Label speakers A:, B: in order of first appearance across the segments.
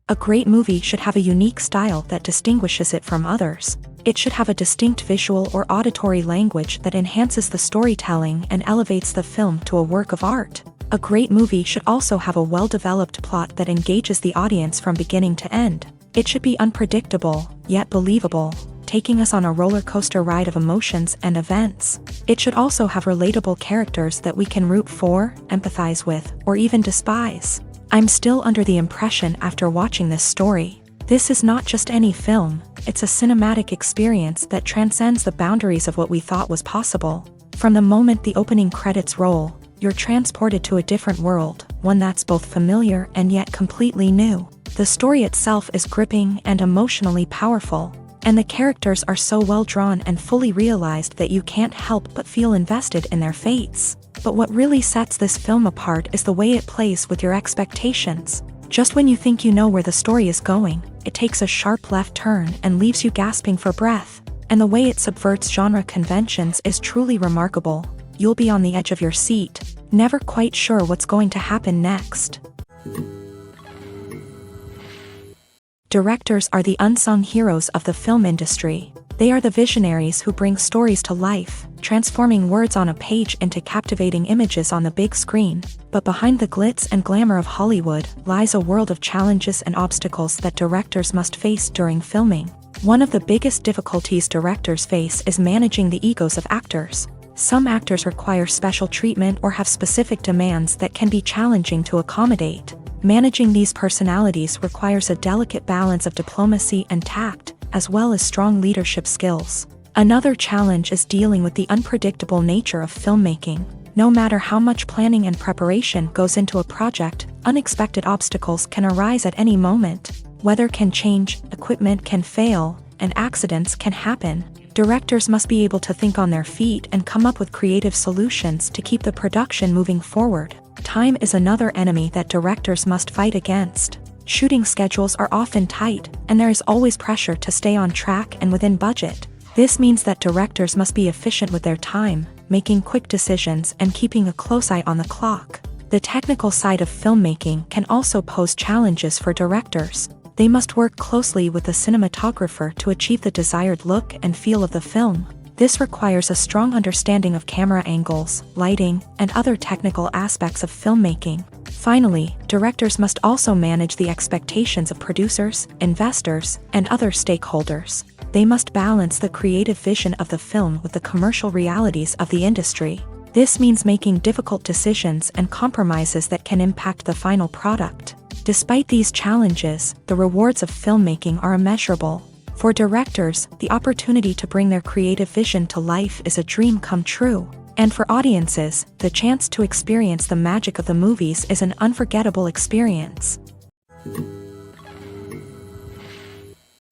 A: A great movie should have a unique style that distinguishes it from others. It should have a distinct visual or auditory language that enhances the storytelling and elevates the film to a work of art. A great movie should also have a well-developed plot that engages the audience from beginning to end. It should be unpredictable, yet believable, taking us on a roller coaster ride of emotions and events. It should also have relatable characters that we can root for, empathize with, or even despise. I'm still under the impression after watching this story. This is not just any film, it's a cinematic experience that transcends the boundaries of what we thought was possible. From the moment the opening credits roll, you're transported to a different world, one that's both familiar and yet completely new. The story itself is gripping and emotionally powerful, and the characters are so well drawn and fully realized that you can't help but feel invested in their fates. But what really sets this film apart is the way it plays with your expectations. Just when you think you know where the story is going, it takes a sharp left turn and leaves you gasping for breath. And the way it subverts genre conventions is truly remarkable. You'll be on the edge of your seat, never quite sure what's going to happen next. Directors are the unsung heroes of the film industry. They are the visionaries who bring stories to life, transforming words on a page into captivating images on the big screen. But behind the glitz and glamour of Hollywood lies a world of challenges and obstacles that directors must face during filming. One of the biggest difficulties directors face is managing the egos of actors. Some actors require special treatment or have specific demands that can be challenging to accommodate. Managing these personalities requires a delicate balance of diplomacy and tact, as well as strong leadership skills. Another challenge is dealing with the unpredictable nature of filmmaking. No matter how much planning and preparation goes into a project, unexpected obstacles can arise at any moment. Weather can change, equipment can fail, and accidents can happen. Directors must be able to think on their feet and come up with creative solutions to keep the production moving forward. Time is another enemy that directors must fight against. Shooting schedules are often tight, and there is always pressure to stay on track and within budget. This means that directors must be efficient with their time, making quick decisions and keeping a close eye on the clock. The technical side of filmmaking can also pose challenges for directors. They must work closely with the cinematographer to achieve the desired look and feel of the film. This requires a strong understanding of camera angles, lighting, and other technical aspects of filmmaking. Finally, directors must also manage the expectations of producers, investors, and other stakeholders. They must balance the creative vision of the film with the commercial realities of the industry. This means making difficult decisions and compromises that can impact the final product. Despite these challenges, the rewards of filmmaking are immeasurable. For directors, the opportunity to bring their creative vision to life is a dream come true. And for audiences, the chance to experience the magic of the movies is an unforgettable experience.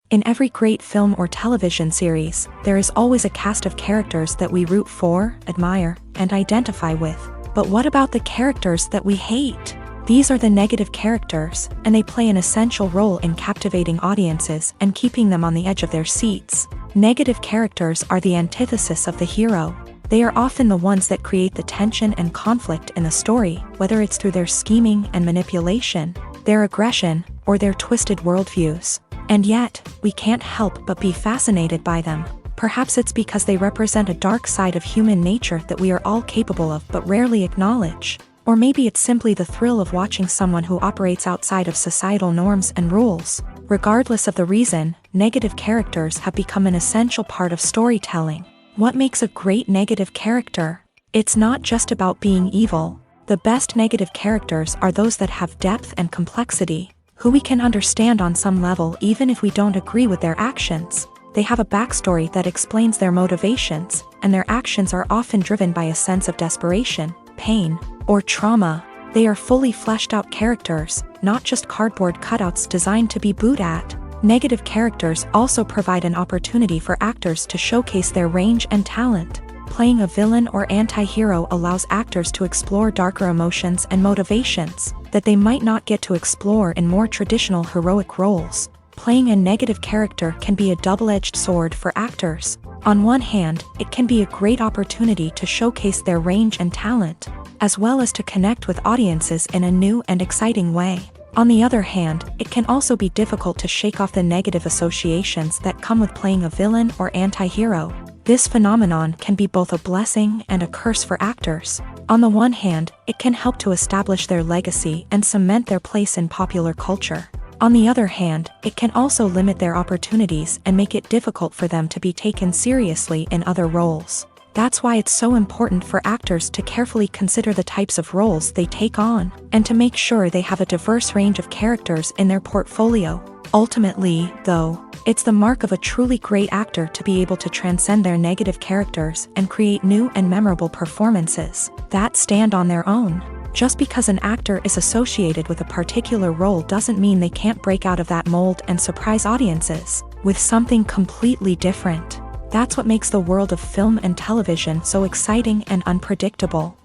A: In every great film or television series, there is always a cast of characters that we root for, admire, and identify with. But what about the characters that we hate? These are the negative characters, and they play an essential role in captivating audiences and keeping them on the edge of their seats. Negative characters are the antithesis of the hero. They are often the ones that create the tension and conflict in the story, whether it's through their scheming and manipulation, their aggression, or their twisted worldviews. And yet, we can't help but be fascinated by them. Perhaps it's because they represent a dark side of human nature that we are all capable of but rarely acknowledge. Or maybe it's simply the thrill of watching someone who operates outside of societal norms and rules. Regardless of the reason, negative characters have become an essential part of storytelling. What makes a great negative character? It's not just about being evil. The best negative characters are those that have depth and complexity, who we can understand on some level even if we don't agree with their actions. They have a backstory that explains their motivations, and their actions are often driven by a sense of desperation, pain, or trauma. They are fully fleshed out characters, not just cardboard cutouts designed to be booed at. Negative characters also provide an opportunity for actors to showcase their range and talent. Playing a villain or anti-hero allows actors to explore darker emotions and motivations that they might not get to explore in more traditional heroic roles. Playing a negative character can be a double-edged sword for actors. On one hand, it can be a great opportunity to showcase their range and talent, as well as to connect with audiences in a new and exciting way. On the other hand, it can also be difficult to shake off the negative associations that come with playing a villain or anti-hero. This phenomenon can be both a blessing and a curse for actors. On the one hand, it can help to establish their legacy and cement their place in popular culture. On the other hand, it can also limit their opportunities and make it difficult for them to be taken seriously in other roles. That's why it's so important for actors to carefully consider the types of roles they take on, and to make sure they have a diverse range of characters in their portfolio. Ultimately, though, it's the mark of a truly great actor to be able to transcend their negative characters and create new and memorable performances that stand on their own. Just because an actor is associated with a particular role doesn't mean they can't break out of that mold and surprise audiences with something completely different. That's what makes the world of film and television so exciting and unpredictable.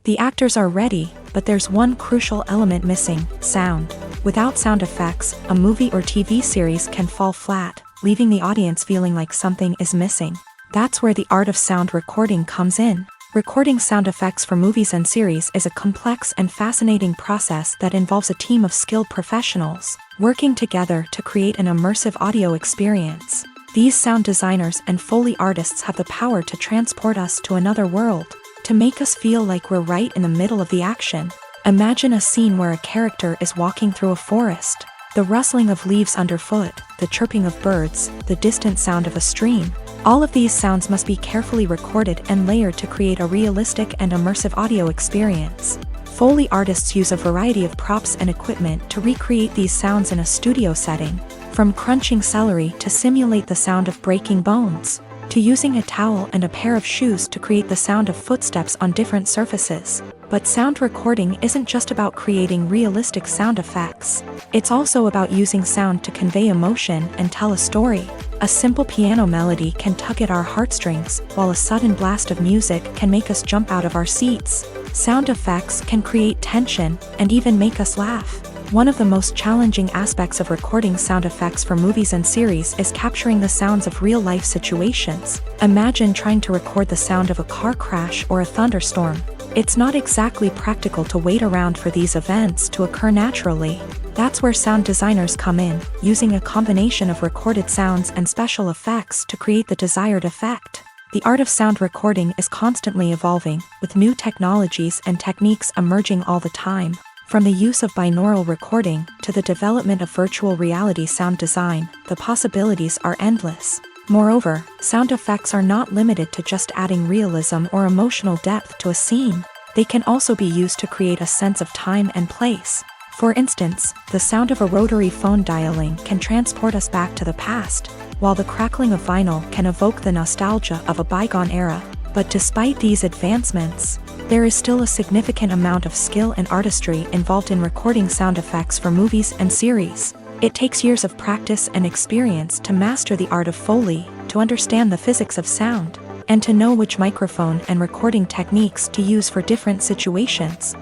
A: The actors are ready, but there's one crucial element missing: sound. Without sound effects, a movie or TV series can fall flat, leaving the audience feeling like something is missing. That's where the art of sound recording comes in. Recording sound effects for movies and series is a complex and fascinating process that involves a team of skilled professionals working together to create an immersive audio experience. These sound designers and Foley artists have the power to transport us to another world, to make us feel like we're right in the middle of the action. Imagine a scene where a character is walking through a forest. The rustling of leaves underfoot, the chirping of birds, the distant sound of a stream. All of these sounds must be carefully recorded and layered to create a realistic and immersive audio experience. Foley artists use a variety of props and equipment to recreate these sounds in a studio setting, from crunching celery to simulate the sound of breaking bones, to using a towel and a pair of shoes to create the sound of footsteps on different surfaces. But sound recording isn't just about creating realistic sound effects. It's also about using sound to convey emotion and tell a story. A simple piano melody can tug at our heartstrings, while a sudden blast of music can make us jump out of our seats. Sound effects can create tension and even make us laugh. One of the most challenging aspects of recording sound effects for movies and series is capturing the sounds of real-life situations. Imagine trying to record the sound of a car crash or a thunderstorm. It's not exactly practical to wait around for these events to occur naturally. That's where sound designers come in, using a combination of recorded sounds and special effects to create the desired effect. The art of sound recording is constantly evolving, with new technologies and techniques emerging all the time. From the use of binaural recording to the development of virtual reality sound design, the possibilities are endless. Moreover, sound effects are not limited to just adding realism or emotional depth to a scene. They can also be used to create a sense of time and place. For instance, the sound of a rotary phone dialing can transport us back to the past, while the crackling of vinyl can evoke the nostalgia of a bygone era. But despite these advancements, there is still a significant amount of skill and artistry involved in recording sound effects for movies and series. It takes years of practice and experience to master the art of Foley, to understand the physics of sound, and to know which microphone and recording techniques to use for different situations.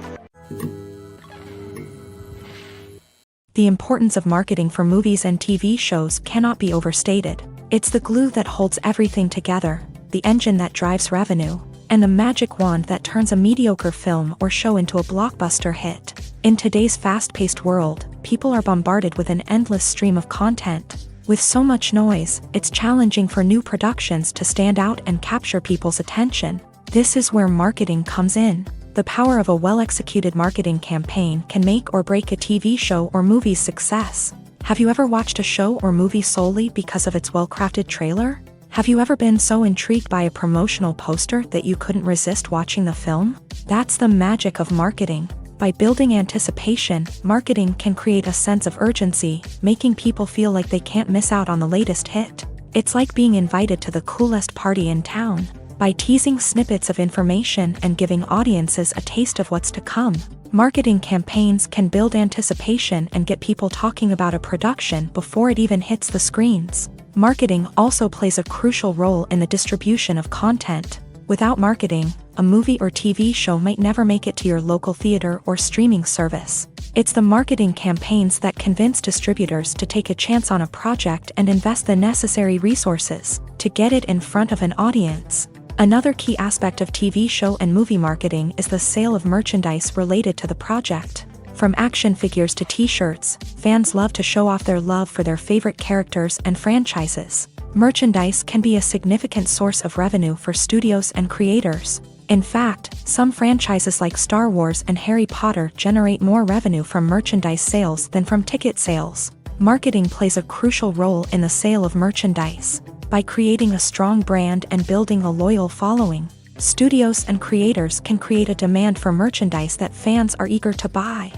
A: The importance of marketing for movies and TV shows cannot be overstated. It's the glue that holds everything together, the engine that drives revenue, and the magic wand that turns a mediocre film or show into a blockbuster hit. In today's fast-paced world, people are bombarded with an endless stream of content. With so much noise, it's challenging for new productions to stand out and capture people's attention. This is where marketing comes in. The power of a well-executed marketing campaign can make or break a TV show or movie's success. Have you ever watched a show or movie solely because of its well-crafted trailer? Have you ever been so intrigued by a promotional poster that you couldn't resist watching the film? That's the magic of marketing. By building anticipation, marketing can create a sense of urgency, making people feel like they can't miss out on the latest hit. It's like being invited to the coolest party in town. By teasing snippets of information and giving audiences a taste of what's to come, marketing campaigns can build anticipation and get people talking about a production before it even hits the screens. Marketing also plays a crucial role in the distribution of content. Without marketing, a movie or TV show might never make it to your local theater or streaming service. It's the marketing campaigns that convince distributors to take a chance on a project and invest the necessary resources to get it in front of an audience. Another key aspect of TV show and movie marketing is the sale of merchandise related to the project. From action figures to t-shirts, fans love to show off their love for their favorite characters and franchises. Merchandise can be a significant source of revenue for studios and creators. In fact, some franchises like Star Wars and Harry Potter generate more revenue from merchandise sales than from ticket sales. Marketing plays a crucial role in the sale of merchandise. By creating a strong brand and building a loyal following, studios and creators can create a demand for merchandise that fans are eager to buy.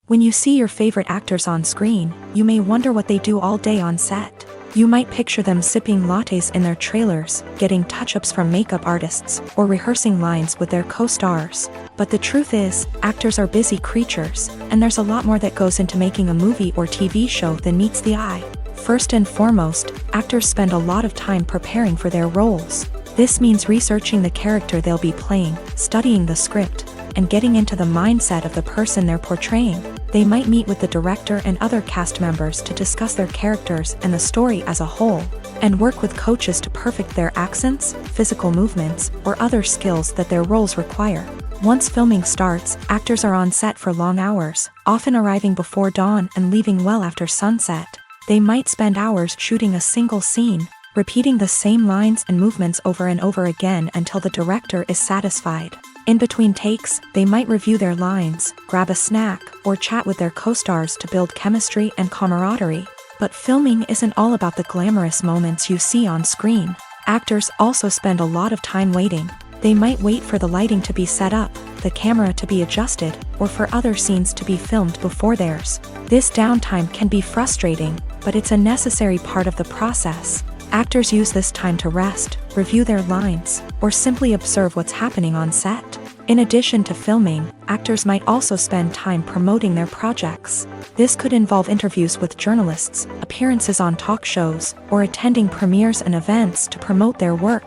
A: When you see your favorite actors on screen, you may wonder what they do all day on set. You might picture them sipping lattes in their trailers, getting touch-ups from makeup artists, or rehearsing lines with their co-stars. But the truth is, actors are busy creatures, and there's a lot more that goes into making a movie or TV show than meets the eye. First and foremost, actors spend a lot of time preparing for their roles. This means researching the character they'll be playing, studying the script, and getting into the mindset of the person they're portraying. They might meet with the director and other cast members to discuss their characters and the story as a whole, and work with coaches to perfect their accents, physical movements, or other skills that their roles require. Once filming starts, actors are on set for long hours, often arriving before dawn and leaving well after sunset. They might spend hours shooting a single scene, repeating the same lines and movements over and over again until the director is satisfied. In between takes, they might review their lines, grab a snack, or chat with their co-stars to build chemistry and camaraderie. But filming isn't all about the glamorous moments you see on screen. Actors also spend a lot of time waiting. They might wait for the lighting to be set up, the camera to be adjusted, or for other scenes to be filmed before theirs. This downtime can be frustrating, but it's a necessary part of the process. Actors use this time to rest, review their lines, or simply observe what's happening on set. In addition to filming, actors might also spend time promoting their projects. This could involve interviews with journalists, appearances on talk shows, or attending premieres and events to promote their work.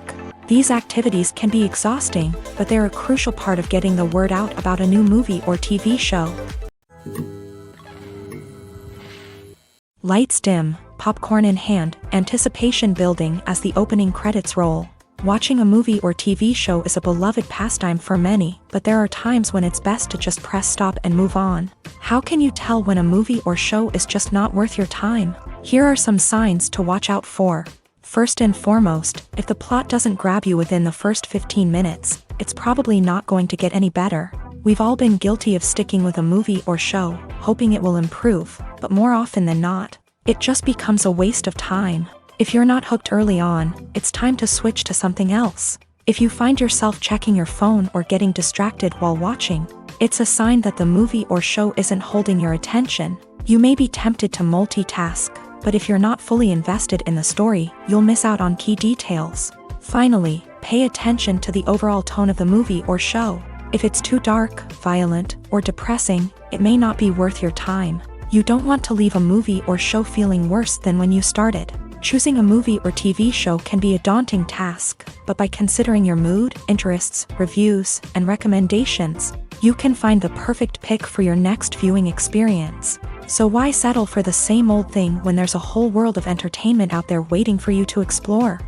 A: These activities can be exhausting, but they're a crucial part of getting the word out about a new movie or TV show. Lights dim, popcorn in hand, anticipation building as the opening credits roll. Watching a movie or TV show is a beloved pastime for many, but there are times when it's best to just press stop and move on. How can you tell when a movie or show is just not worth your time? Here are some signs to watch out for. First and foremost, if the plot doesn't grab you within the first 15 minutes, it's probably not going to get any better. We've all been guilty of sticking with a movie or show, hoping it will improve, but more often than not, it just becomes a waste of time. If you're not hooked early on, it's time to switch to something else. If you find yourself checking your phone or getting distracted while watching, it's a sign that the movie or show isn't holding your attention. You may be tempted to multitask, but if you're not fully invested in the story, you'll miss out on key details. Finally, pay attention to the overall tone of the movie or show. If it's too dark, violent, or depressing, it may not be worth your time. You don't want to leave a movie or show feeling worse than when you started. Choosing a movie or TV show can be a daunting task, but by considering your mood, interests, reviews, and recommendations, you can find the perfect pick for your next viewing experience. So why settle for the same old thing when there's a whole world of entertainment out there waiting for you to explore?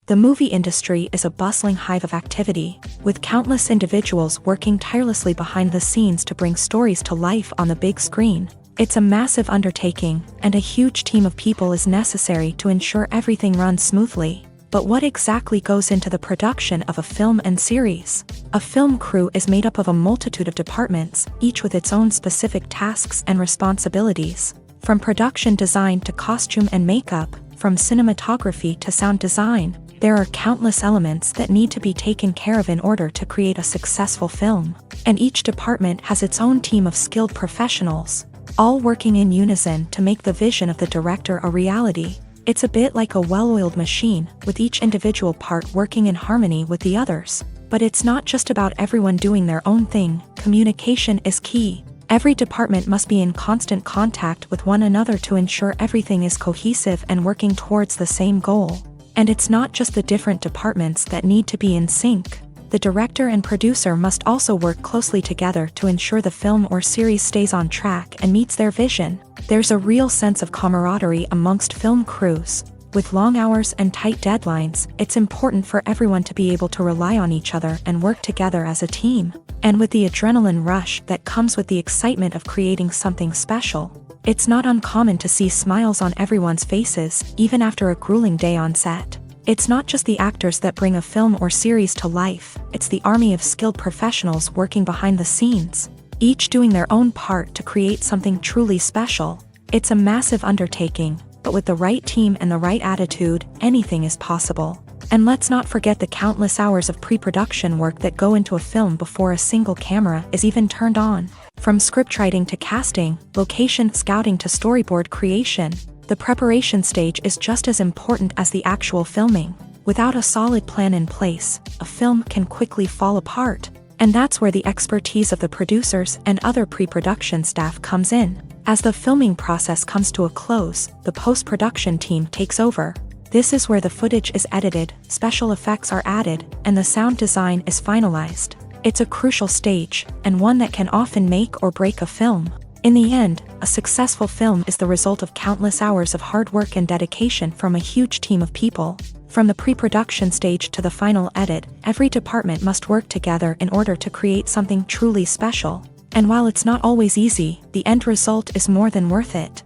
A: The movie industry is a bustling hive of activity, with countless individuals working tirelessly behind the scenes to bring stories to life on the big screen. It's a massive undertaking, and a huge team of people is necessary to ensure everything runs smoothly. But what exactly goes into the production of a film and series? A film crew is made up of a multitude of departments, each with its own specific tasks and responsibilities. From production design to costume and makeup, from cinematography to sound design, there are countless elements that need to be taken care of in order to create a successful film. And each department has its own team of skilled professionals, all working in unison to make the vision of the director a reality. It's a bit like a well-oiled machine, with each individual part working in harmony with the others. But it's not just about everyone doing their own thing. Communication is key. Every department must be in constant contact with one another to ensure everything is cohesive and working towards the same goal. And it's not just the different departments that need to be in sync. the director and producer must also work closely together to ensure the film or series stays on track and meets their vision. There's a real sense of camaraderie amongst film crews. With long hours and tight deadlines, it's important for everyone to be able to rely on each other and work together as a team. And with the adrenaline rush that comes with the excitement of creating something special, it's not uncommon to see smiles on everyone's faces, even after a grueling day on set. It's not just the actors that bring a film or series to life, it's the army of skilled professionals working behind the scenes, each doing their own part to create something truly special. It's a massive undertaking, but with the right team and the right attitude, anything is possible. And let's not forget the countless hours of pre-production work that go into a film before a single camera is even turned on. From scriptwriting to casting, location scouting to storyboard creation, the preparation stage is just as important as the actual filming. Without a solid plan in place, a film can quickly fall apart. And that's where the expertise of the producers and other pre-production staff comes in. As the filming process comes to a close, the post-production team takes over. This is where the footage is edited, special effects are added, and the sound design is finalized. It's a crucial stage, and one that can often make or break a film. In the end, a successful film is the result of countless hours of hard work and dedication from a huge team of people. From the pre-production stage to the final edit, every department must work together in order to create something truly special. And while it's not always easy, the end result is more than worth it.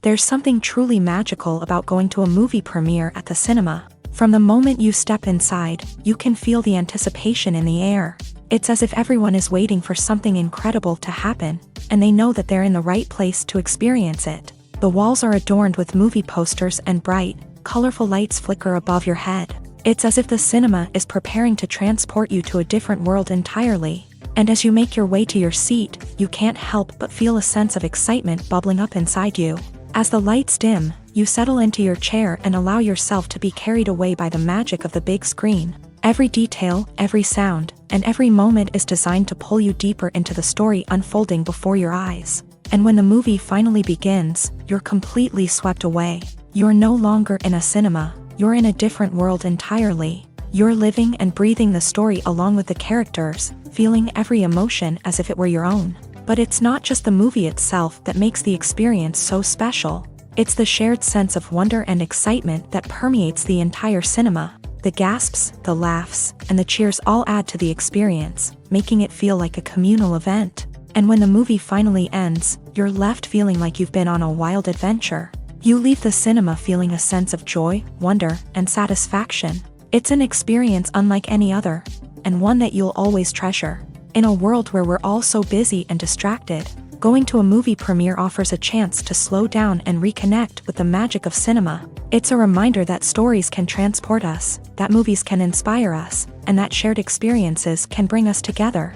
A: There's something truly magical about going to a movie premiere at the cinema. From the moment you step inside, you can feel the anticipation in the air. It's as if everyone is waiting for something incredible to happen, and they know that they're in the right place to experience it. The walls are adorned with movie posters and bright, colorful lights flicker above your head. It's as if the cinema is preparing to transport you to a different world entirely. And as you make your way to your seat, you can't help but feel a sense of excitement bubbling up inside you. As the lights dim, you settle into your chair and allow yourself to be carried away by the magic of the big screen. Every detail, every sound, and every moment is designed to pull you deeper into the story unfolding before your eyes. And when the movie finally begins, you're completely swept away. You're no longer in a cinema, you're in a different world entirely. You're living and breathing the story along with the characters, feeling every emotion as if it were your own. But it's not just the movie itself that makes the experience so special. It's the shared sense of wonder and excitement that permeates the entire cinema. The gasps, the laughs, and the cheers all add to the experience, making it feel like a communal event. And when the movie finally ends, you're left feeling like you've been on a wild adventure. You leave the cinema feeling a sense of joy, wonder, and satisfaction. It's an experience unlike any other, and one that you'll always treasure. In a world where we're all so busy and distracted, going to a movie premiere offers a chance to slow down and reconnect with the magic of cinema. It's a reminder that stories can transport us, that movies can inspire us, and that shared experiences can bring us together.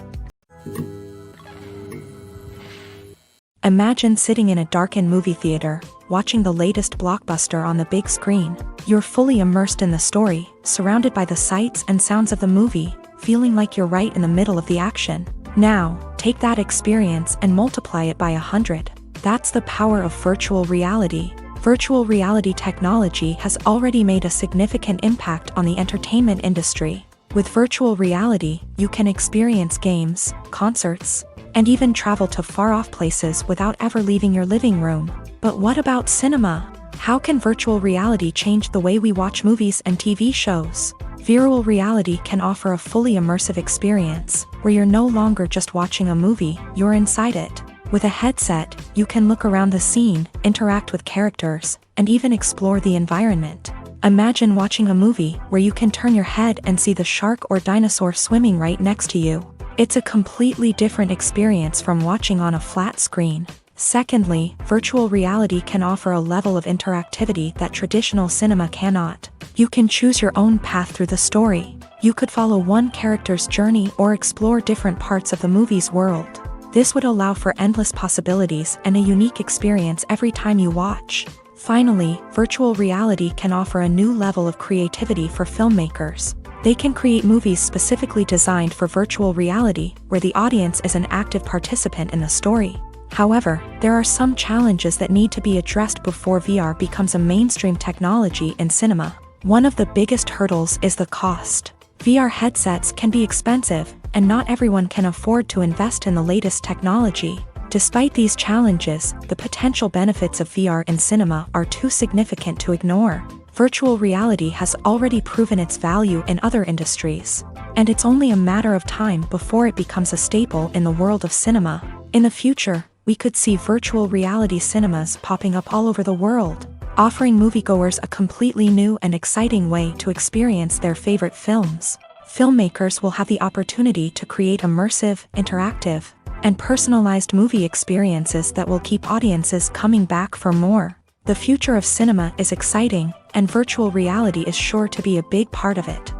A: Imagine sitting in a darkened movie theater, watching the latest blockbuster on the big screen. You're fully immersed in the story, surrounded by the sights and sounds of the movie, feeling like you're right in the middle of the action. Now, take that experience and multiply it by 100. That's the power of virtual reality. Virtual reality technology has already made a significant impact on the entertainment industry. With virtual reality, you can experience games, concerts, and even travel to far-off places without ever leaving your living room. But what about cinema? How can virtual reality change the way we watch movies and TV shows? Virtual reality can offer a fully immersive experience, where you're no longer just watching a movie, you're inside it. With a headset, you can look around the scene, interact with characters, and even explore the environment. Imagine watching a movie where you can turn your head and see the shark or dinosaur swimming right next to you. It's a completely different experience from watching on a flat screen. Secondly, virtual reality can offer a level of interactivity that traditional cinema cannot. You can choose your own path through the story. You could follow one character's journey or explore different parts of the movie's world. This would allow for endless possibilities and a unique experience every time you watch. Finally, virtual reality can offer a new level of creativity for filmmakers. They can create movies specifically designed for virtual reality, where the audience is an active participant in the story. However, there are some challenges that need to be addressed before VR becomes a mainstream technology in cinema. One of the biggest hurdles is the cost. VR headsets can be expensive, and not everyone can afford to invest in the latest technology. Despite these challenges, the potential benefits of VR in cinema are too significant to ignore. Virtual reality has already proven its value in other industries, and it's only a matter of time before it becomes a staple in the world of cinema. In the future, we could see virtual reality cinemas popping up all over the world, offering moviegoers a completely new and exciting way to experience their favorite films. Filmmakers will have the opportunity to create immersive, interactive, and personalized movie experiences that will keep audiences coming back for more. The future of cinema is exciting, and virtual reality is sure to be a big part of it.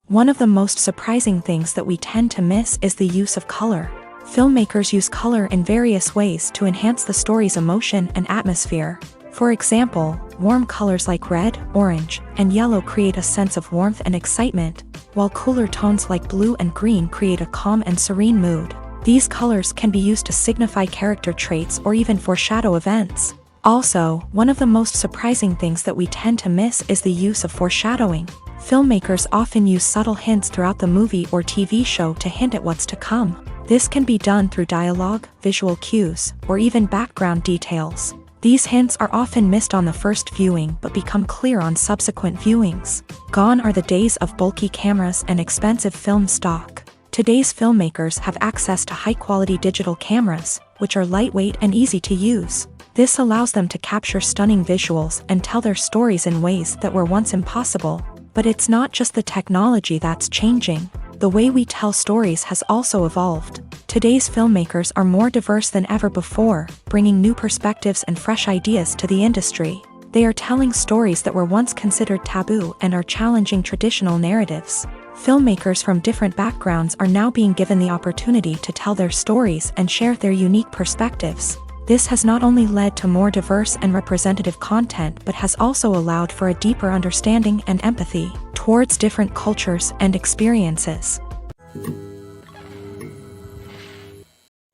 A: One of the most surprising things that we tend to miss is the use of color. Filmmakers use color in various ways to enhance the story's emotion and atmosphere. For example, warm colors like red, orange, and yellow create a sense of warmth and excitement, while cooler tones like blue and green create a calm and serene mood. These colors can be used to signify character traits or even foreshadow events. Also, one of the most surprising things that we tend to miss is the use of foreshadowing. Filmmakers often use subtle hints throughout the movie or TV show to hint at what's to come. This can be done through dialogue, visual cues, or even background details. These hints are often missed on the first viewing but become clear on subsequent viewings. Gone are the days of bulky cameras and expensive film stock. Today's filmmakers have access to high-quality digital cameras, which are lightweight and easy to use. This allows them to capture stunning visuals and tell their stories in ways that were once impossible. But it's not just the technology that's changing. The way we tell stories has also evolved. Today's filmmakers are more diverse than ever before, bringing new perspectives and fresh ideas to the industry. They are telling stories that were once considered taboo and are challenging traditional narratives. Filmmakers from different backgrounds are now being given the opportunity to tell their stories and share their unique perspectives. This has not only led to more diverse and representative content but has also allowed for a deeper understanding and empathy towards different cultures and experiences.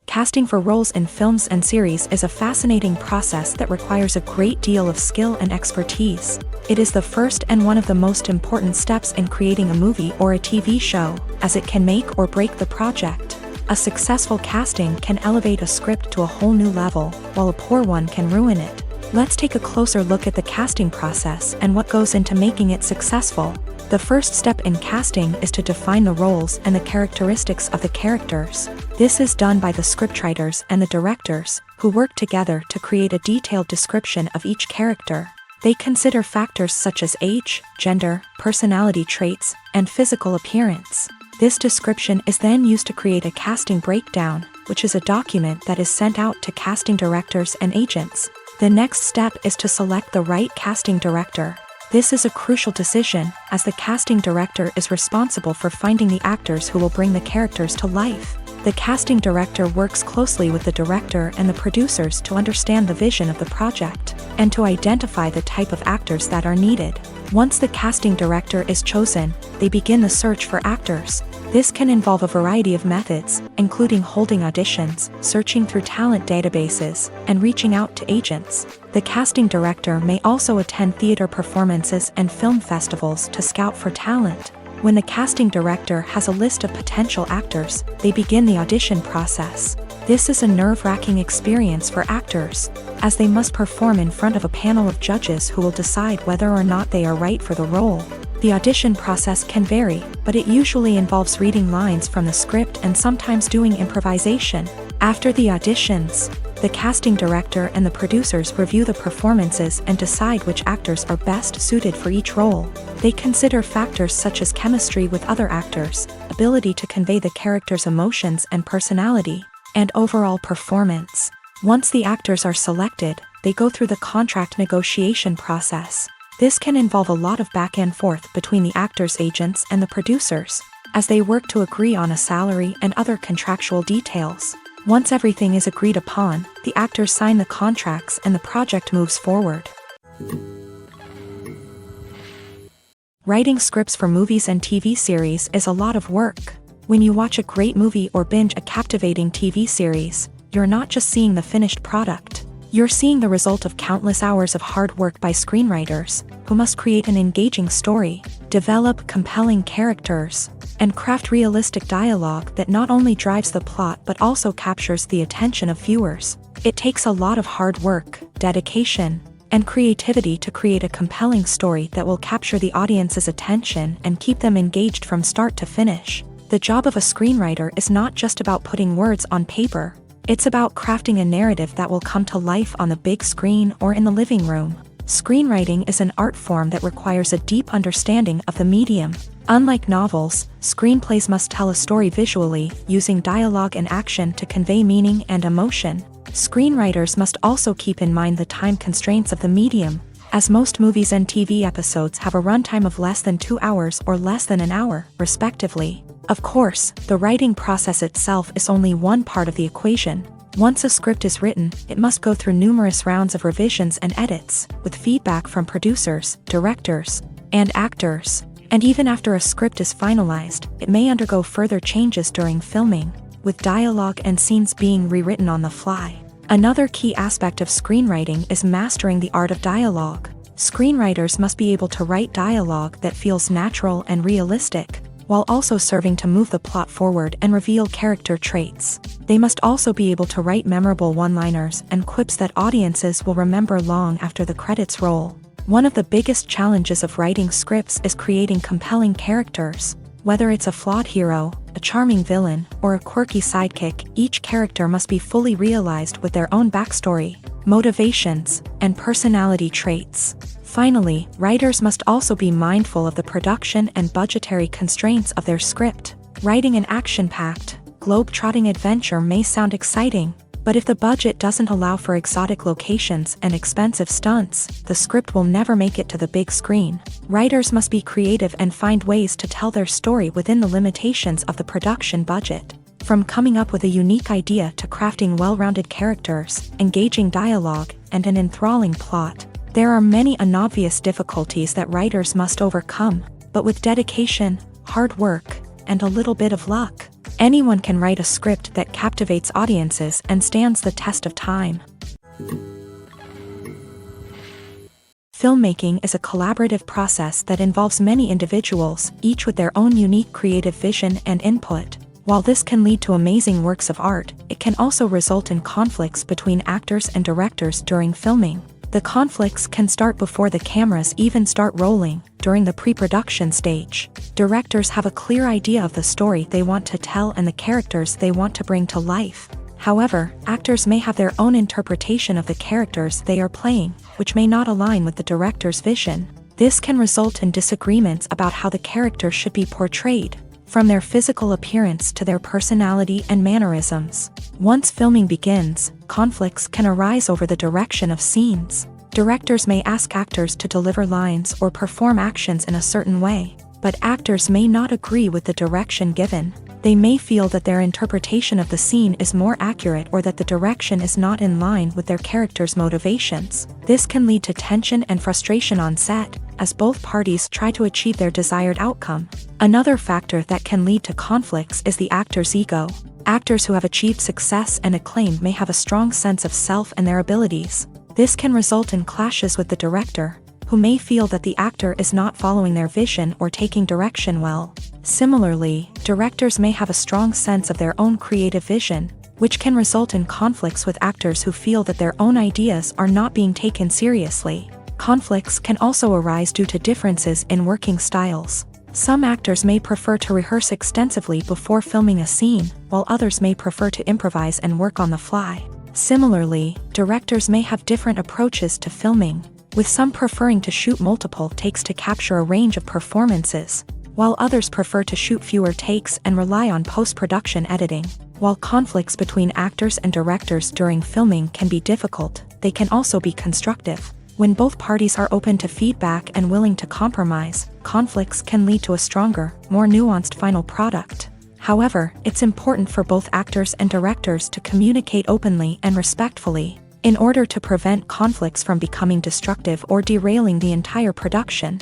A: Casting for roles in films and series is a fascinating process that requires a great deal of skill and expertise. It is the first and one of the most important steps in creating a movie or a TV show, as it can make or break the project. A successful casting can elevate a script to a whole new level, while a poor one can ruin it. Let's take a closer look at the casting process and what goes into making it successful. The first step in casting is to define the roles and the characteristics of the characters. This is done by the scriptwriters and the directors, who work together to create a detailed description of each character. They consider factors such as age, gender, personality traits, and physical appearance. This description is then used to create a casting breakdown, which is a document that is sent out to casting directors and agents. The next step is to select the right casting director. This is a crucial decision, as the casting director is responsible for finding the actors who will bring the characters to life. The casting director works closely with the director and the producers to understand the vision of the project, and to identify the type of actors that are needed. Once the casting director is chosen, they begin the search for actors. This can involve a variety of methods, including holding auditions, searching through talent databases, and reaching out to agents. The casting director may also attend theater performances and film festivals to scout for talent. When the casting director has a list of potential actors, they begin the audition process. This is a nerve-wracking experience for actors, as they must perform in front of a panel of judges who will decide whether or not they are right for the role. The audition process can vary, but it usually involves reading lines from the script and sometimes doing improvisation. After the auditions, the casting director and the producers review the performances and decide which actors are best suited for each role. They consider factors such as chemistry with other actors, ability to convey the character's emotions and personality, and overall performance. Once the actors are selected, they go through the contract negotiation process. This can involve a lot of back and forth between the actors' agents and the producers, as they work to agree on a salary and other contractual details. Once everything is agreed upon, the actors sign the contracts and the project moves forward. Writing scripts for movies and TV series is a lot of work. When you watch a great movie or binge a captivating TV series, you're not just seeing the finished product. You're seeing the result of countless hours of hard work by screenwriters, who must create an engaging story, develop compelling characters, and craft realistic dialogue that not only drives the plot but also captures the attention of viewers. It takes a lot of hard work, dedication, and creativity to create a compelling story that will capture the audience's attention and keep them engaged from start to finish. The job of a screenwriter is not just about putting words on paper. It's about crafting a narrative that will come to life on the big screen or in the living room. Screenwriting is an art form that requires a deep understanding of the medium. Unlike novels, screenplays must tell a story visually, using dialogue and action to convey meaning and emotion. Screenwriters must also keep in mind the time constraints of the medium, as most movies and TV episodes have a runtime of less than 2 hours or less than an hour, respectively. Of course, the writing process itself is only one part of the equation. Once a script is written, it must go through numerous rounds of revisions and edits, with feedback from producers, directors, and actors. And even after a script is finalized, it may undergo further changes during filming, with dialogue and scenes being rewritten on the fly. Another key aspect of screenwriting is mastering the art of dialogue. Screenwriters must be able to write dialogue that feels natural and realistic, while also serving to move the plot forward and reveal character traits. They must also be able to write memorable one-liners and quips that audiences will remember long after the credits roll. One of the biggest challenges of writing scripts is creating compelling characters. Whether it's a flawed hero, a charming villain, or a quirky sidekick, each character must be fully realized with their own backstory, motivations, and personality traits. Finally, writers must also be mindful of the production and budgetary constraints of their script. Writing an action-packed, globe-trotting adventure may sound exciting, but if the budget doesn't allow for exotic locations and expensive stunts, the script will never make it to the big screen. Writers must be creative and find ways to tell their story within the limitations of the production budget. From coming up with a unique idea to crafting well-rounded characters, engaging dialogue, and an enthralling plot, there are many unobvious difficulties that writers must overcome, but with dedication, hard work, and a little bit of luck, anyone can write a script that captivates audiences and stands the test of time. Filmmaking is a collaborative process that involves many individuals, each with their own unique creative vision and input. While this can lead to amazing works of art, it can also result in conflicts between actors and directors during filming. The conflicts can start before the cameras even start rolling, during the pre-production stage. Directors have a clear idea of the story they want to tell and the characters they want to bring to life. However, actors may have their own interpretation of the characters they are playing, which may not align with the director's vision. This can result in disagreements about how the characters should be portrayed, from their physical appearance to their personality and mannerisms. Once filming begins, conflicts can arise over the direction of scenes. Directors may ask actors to deliver lines or perform actions in a certain way, but actors may not agree with the direction given. They may feel that their interpretation of the scene is more accurate or that the direction is not in line with their character's motivations. This can lead to tension and frustration on set, as both parties try to achieve their desired outcome. Another factor that can lead to conflicts is the actor's ego. Actors who have achieved success and acclaim may have a strong sense of self and their abilities. This can result in clashes with the director, who may feel that the actor is not following their vision or taking direction well. Similarly, directors may have a strong sense of their own creative vision, which can result in conflicts with actors who feel that their own ideas are not being taken seriously. Conflicts can also arise due to differences in working styles. Some actors may prefer to rehearse extensively before filming a scene, while others may prefer to improvise and work on the fly. Similarly, directors may have different approaches to filming, with some preferring to shoot multiple takes to capture a range of performances, while others prefer to shoot fewer takes and rely on post-production editing. While conflicts between actors and directors during filming can be difficult, they can also be constructive. When both parties are open to feedback and willing to compromise, conflicts can lead to a stronger, more nuanced final product. However, it's important for both actors and directors to communicate openly and respectfully, in order to prevent conflicts from becoming destructive or derailing the entire production.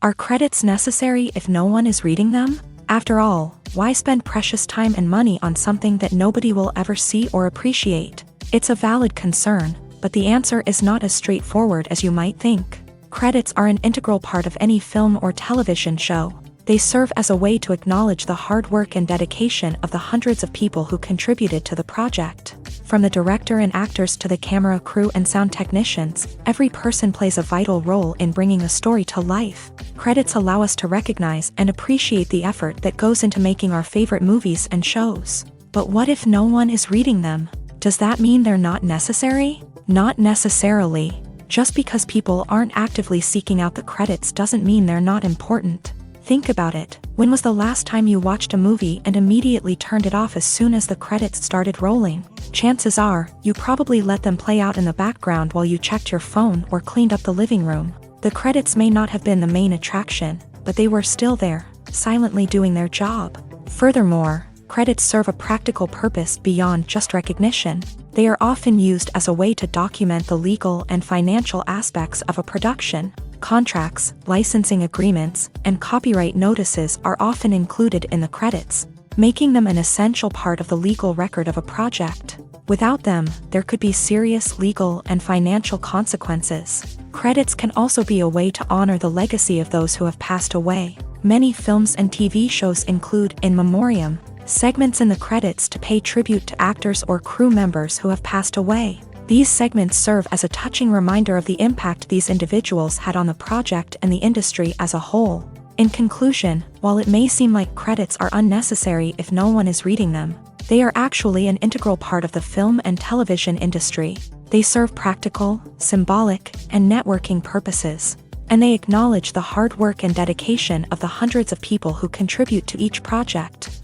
A: Are credits necessary if no one is reading them? After all, why spend precious time and money on something that nobody will ever see or appreciate? It's a valid concern, but the answer is not as straightforward as you might think. Credits are an integral part of any film or television show. They serve as a way to acknowledge the hard work and dedication of the hundreds of people who contributed to the project. From the director and actors to the camera crew and sound technicians, every person plays a vital role in bringing a story to life. Credits allow us to recognize and appreciate the effort that goes into making our favorite movies and shows. But what if no one is reading them? Does that mean they're not necessary? Not necessarily. Just because people aren't actively seeking out the credits doesn't mean they're not important. Think about it. When was the last time you watched a movie and immediately turned it off as soon as the credits started rolling? Chances are, you probably let them play out in the background while you checked your phone or cleaned up the living room. The credits may not have been the main attraction, but they were still there, silently doing their job. Furthermore, credits serve a practical purpose beyond just recognition. They are often used as a way to document the legal and financial aspects of a production. Contracts, licensing agreements, and copyright notices are often included in the credits, making them an essential part of the legal record of a project. Without them, there could be serious legal and financial consequences. Credits can also be a way to honor the legacy of those who have passed away. Many films and TV shows include in memoriam segments in the credits to pay tribute to actors or crew members who have passed away. These segments serve as a touching reminder of the impact these individuals had on the project and the industry as a whole. In conclusion, while it may seem like credits are unnecessary if no one is reading them, they are actually an integral part of the film and television industry. They serve practical, symbolic, and networking purposes, and they acknowledge the hard work and dedication of the hundreds of people who contribute to each project.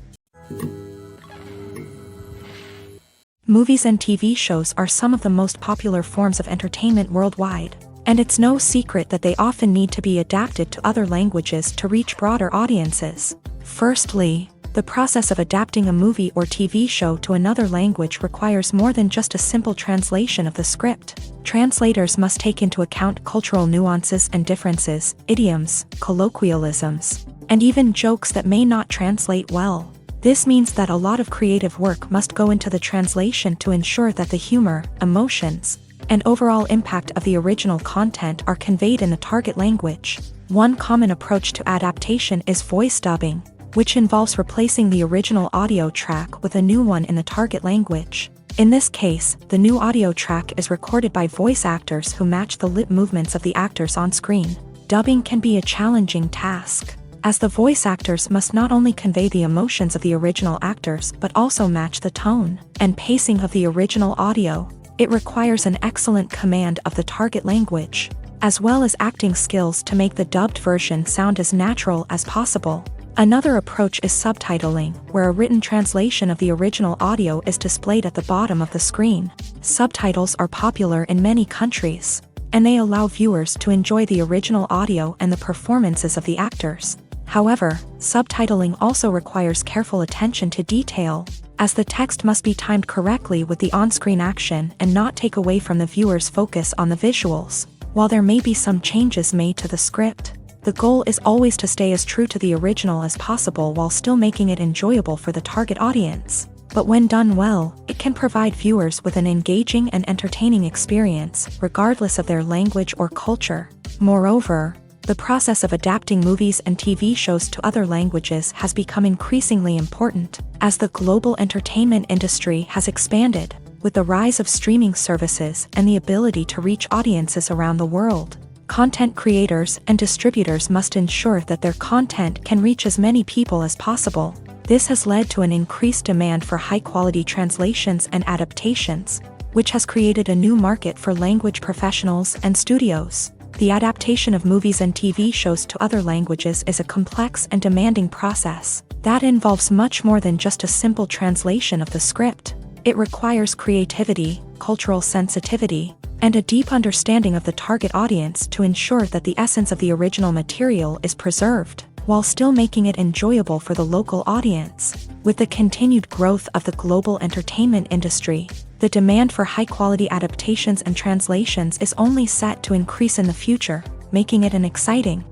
A: Movies and TV shows are some of the most popular forms of entertainment worldwide, and it's no secret that they often need to be adapted to other languages to reach broader audiences. Firstly, the process of adapting a movie or TV show to another language requires more than just a simple translation of the script. Translators must take into account cultural nuances and differences, idioms, colloquialisms, and even jokes that may not translate well. This means that a lot of creative work must go into the translation to ensure that the humor, emotions, and overall impact of the original content are conveyed in the target language. One common approach to adaptation is voice dubbing, which involves replacing the original audio track with a new one in the target language. In this case, the new audio track is recorded by voice actors who match the lip movements of the actors on screen. Dubbing can be a challenging task, as the voice actors must not only convey the emotions of the original actors but also match the tone and pacing of the original audio. It requires an excellent command of the target language, as well as acting skills to make the dubbed version sound as natural as possible. Another approach is subtitling, where a written translation of the original audio is displayed at the bottom of the screen. Subtitles are popular in many countries, and they allow viewers to enjoy the original audio and the performances of the actors. However, subtitling also requires careful attention to detail, as the text must be timed correctly with the on-screen action and not take away from the viewer's focus on the visuals. While there may be some changes made to the script, the goal is always to stay as true to the original as possible while still making it enjoyable for the target audience. But when done well, it can provide viewers with an engaging and entertaining experience, regardless of their language or culture. Moreover, the process of adapting movies and TV shows to other languages has become increasingly important, as the global entertainment industry has expanded, with the rise of streaming services and the ability to reach audiences around the world. Content creators and distributors must ensure that their content can reach as many people as possible. This has led to an increased demand for high-quality translations and adaptations, which has created a new market for language professionals and studios. The adaptation of movies and TV shows to other languages is a complex and demanding process that involves much more than just a simple translation of the script. It requires creativity, cultural sensitivity, and a deep understanding of the target audience to ensure that the essence of the original material is preserved, while still making it enjoyable for the local audience. With the continued growth of the global entertainment industry, the demand for high-quality adaptations and translations is only set to increase in the future, making it an exciting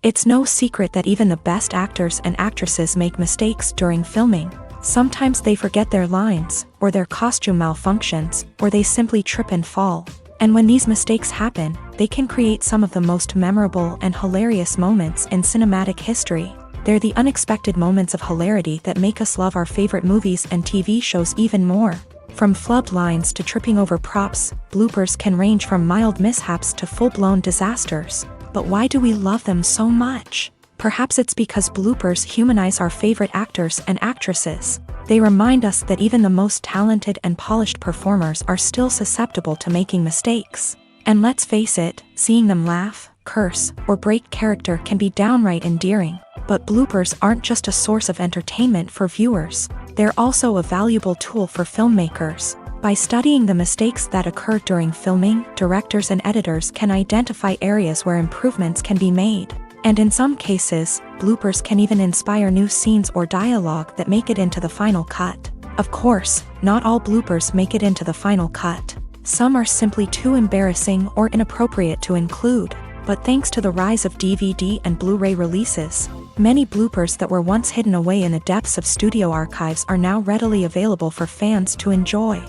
A: It's no secret that even the best actors and actresses make mistakes during filming. Sometimes they forget their lines, or their costume malfunctions, or they simply trip and fall. And when these mistakes happen, they can create some of the most memorable and hilarious moments in cinematic history. They're the unexpected moments of hilarity that make us love our favorite movies and TV shows even more. From flubbed lines to tripping over props, bloopers can range from mild mishaps to full-blown disasters. But why do we love them so much? Perhaps it's because bloopers humanize our favorite actors and actresses. They remind us that even the most talented and polished performers are still susceptible to making mistakes. And let's face it, seeing them laugh, curse, or break character can be downright endearing. But bloopers aren't just a source of entertainment for viewers. They're also a valuable tool for filmmakers. By studying the mistakes that occur during filming, directors and editors can identify areas where improvements can be made. And in some cases, bloopers can even inspire new scenes or dialogue that make it into the final cut. Of course, not all bloopers make it into the final cut. Some are simply too embarrassing or inappropriate to include. But thanks to the rise of DVD and Blu-ray releases, many bloopers that were once hidden away in the depths of studio archives are now readily available for fans to enjoy.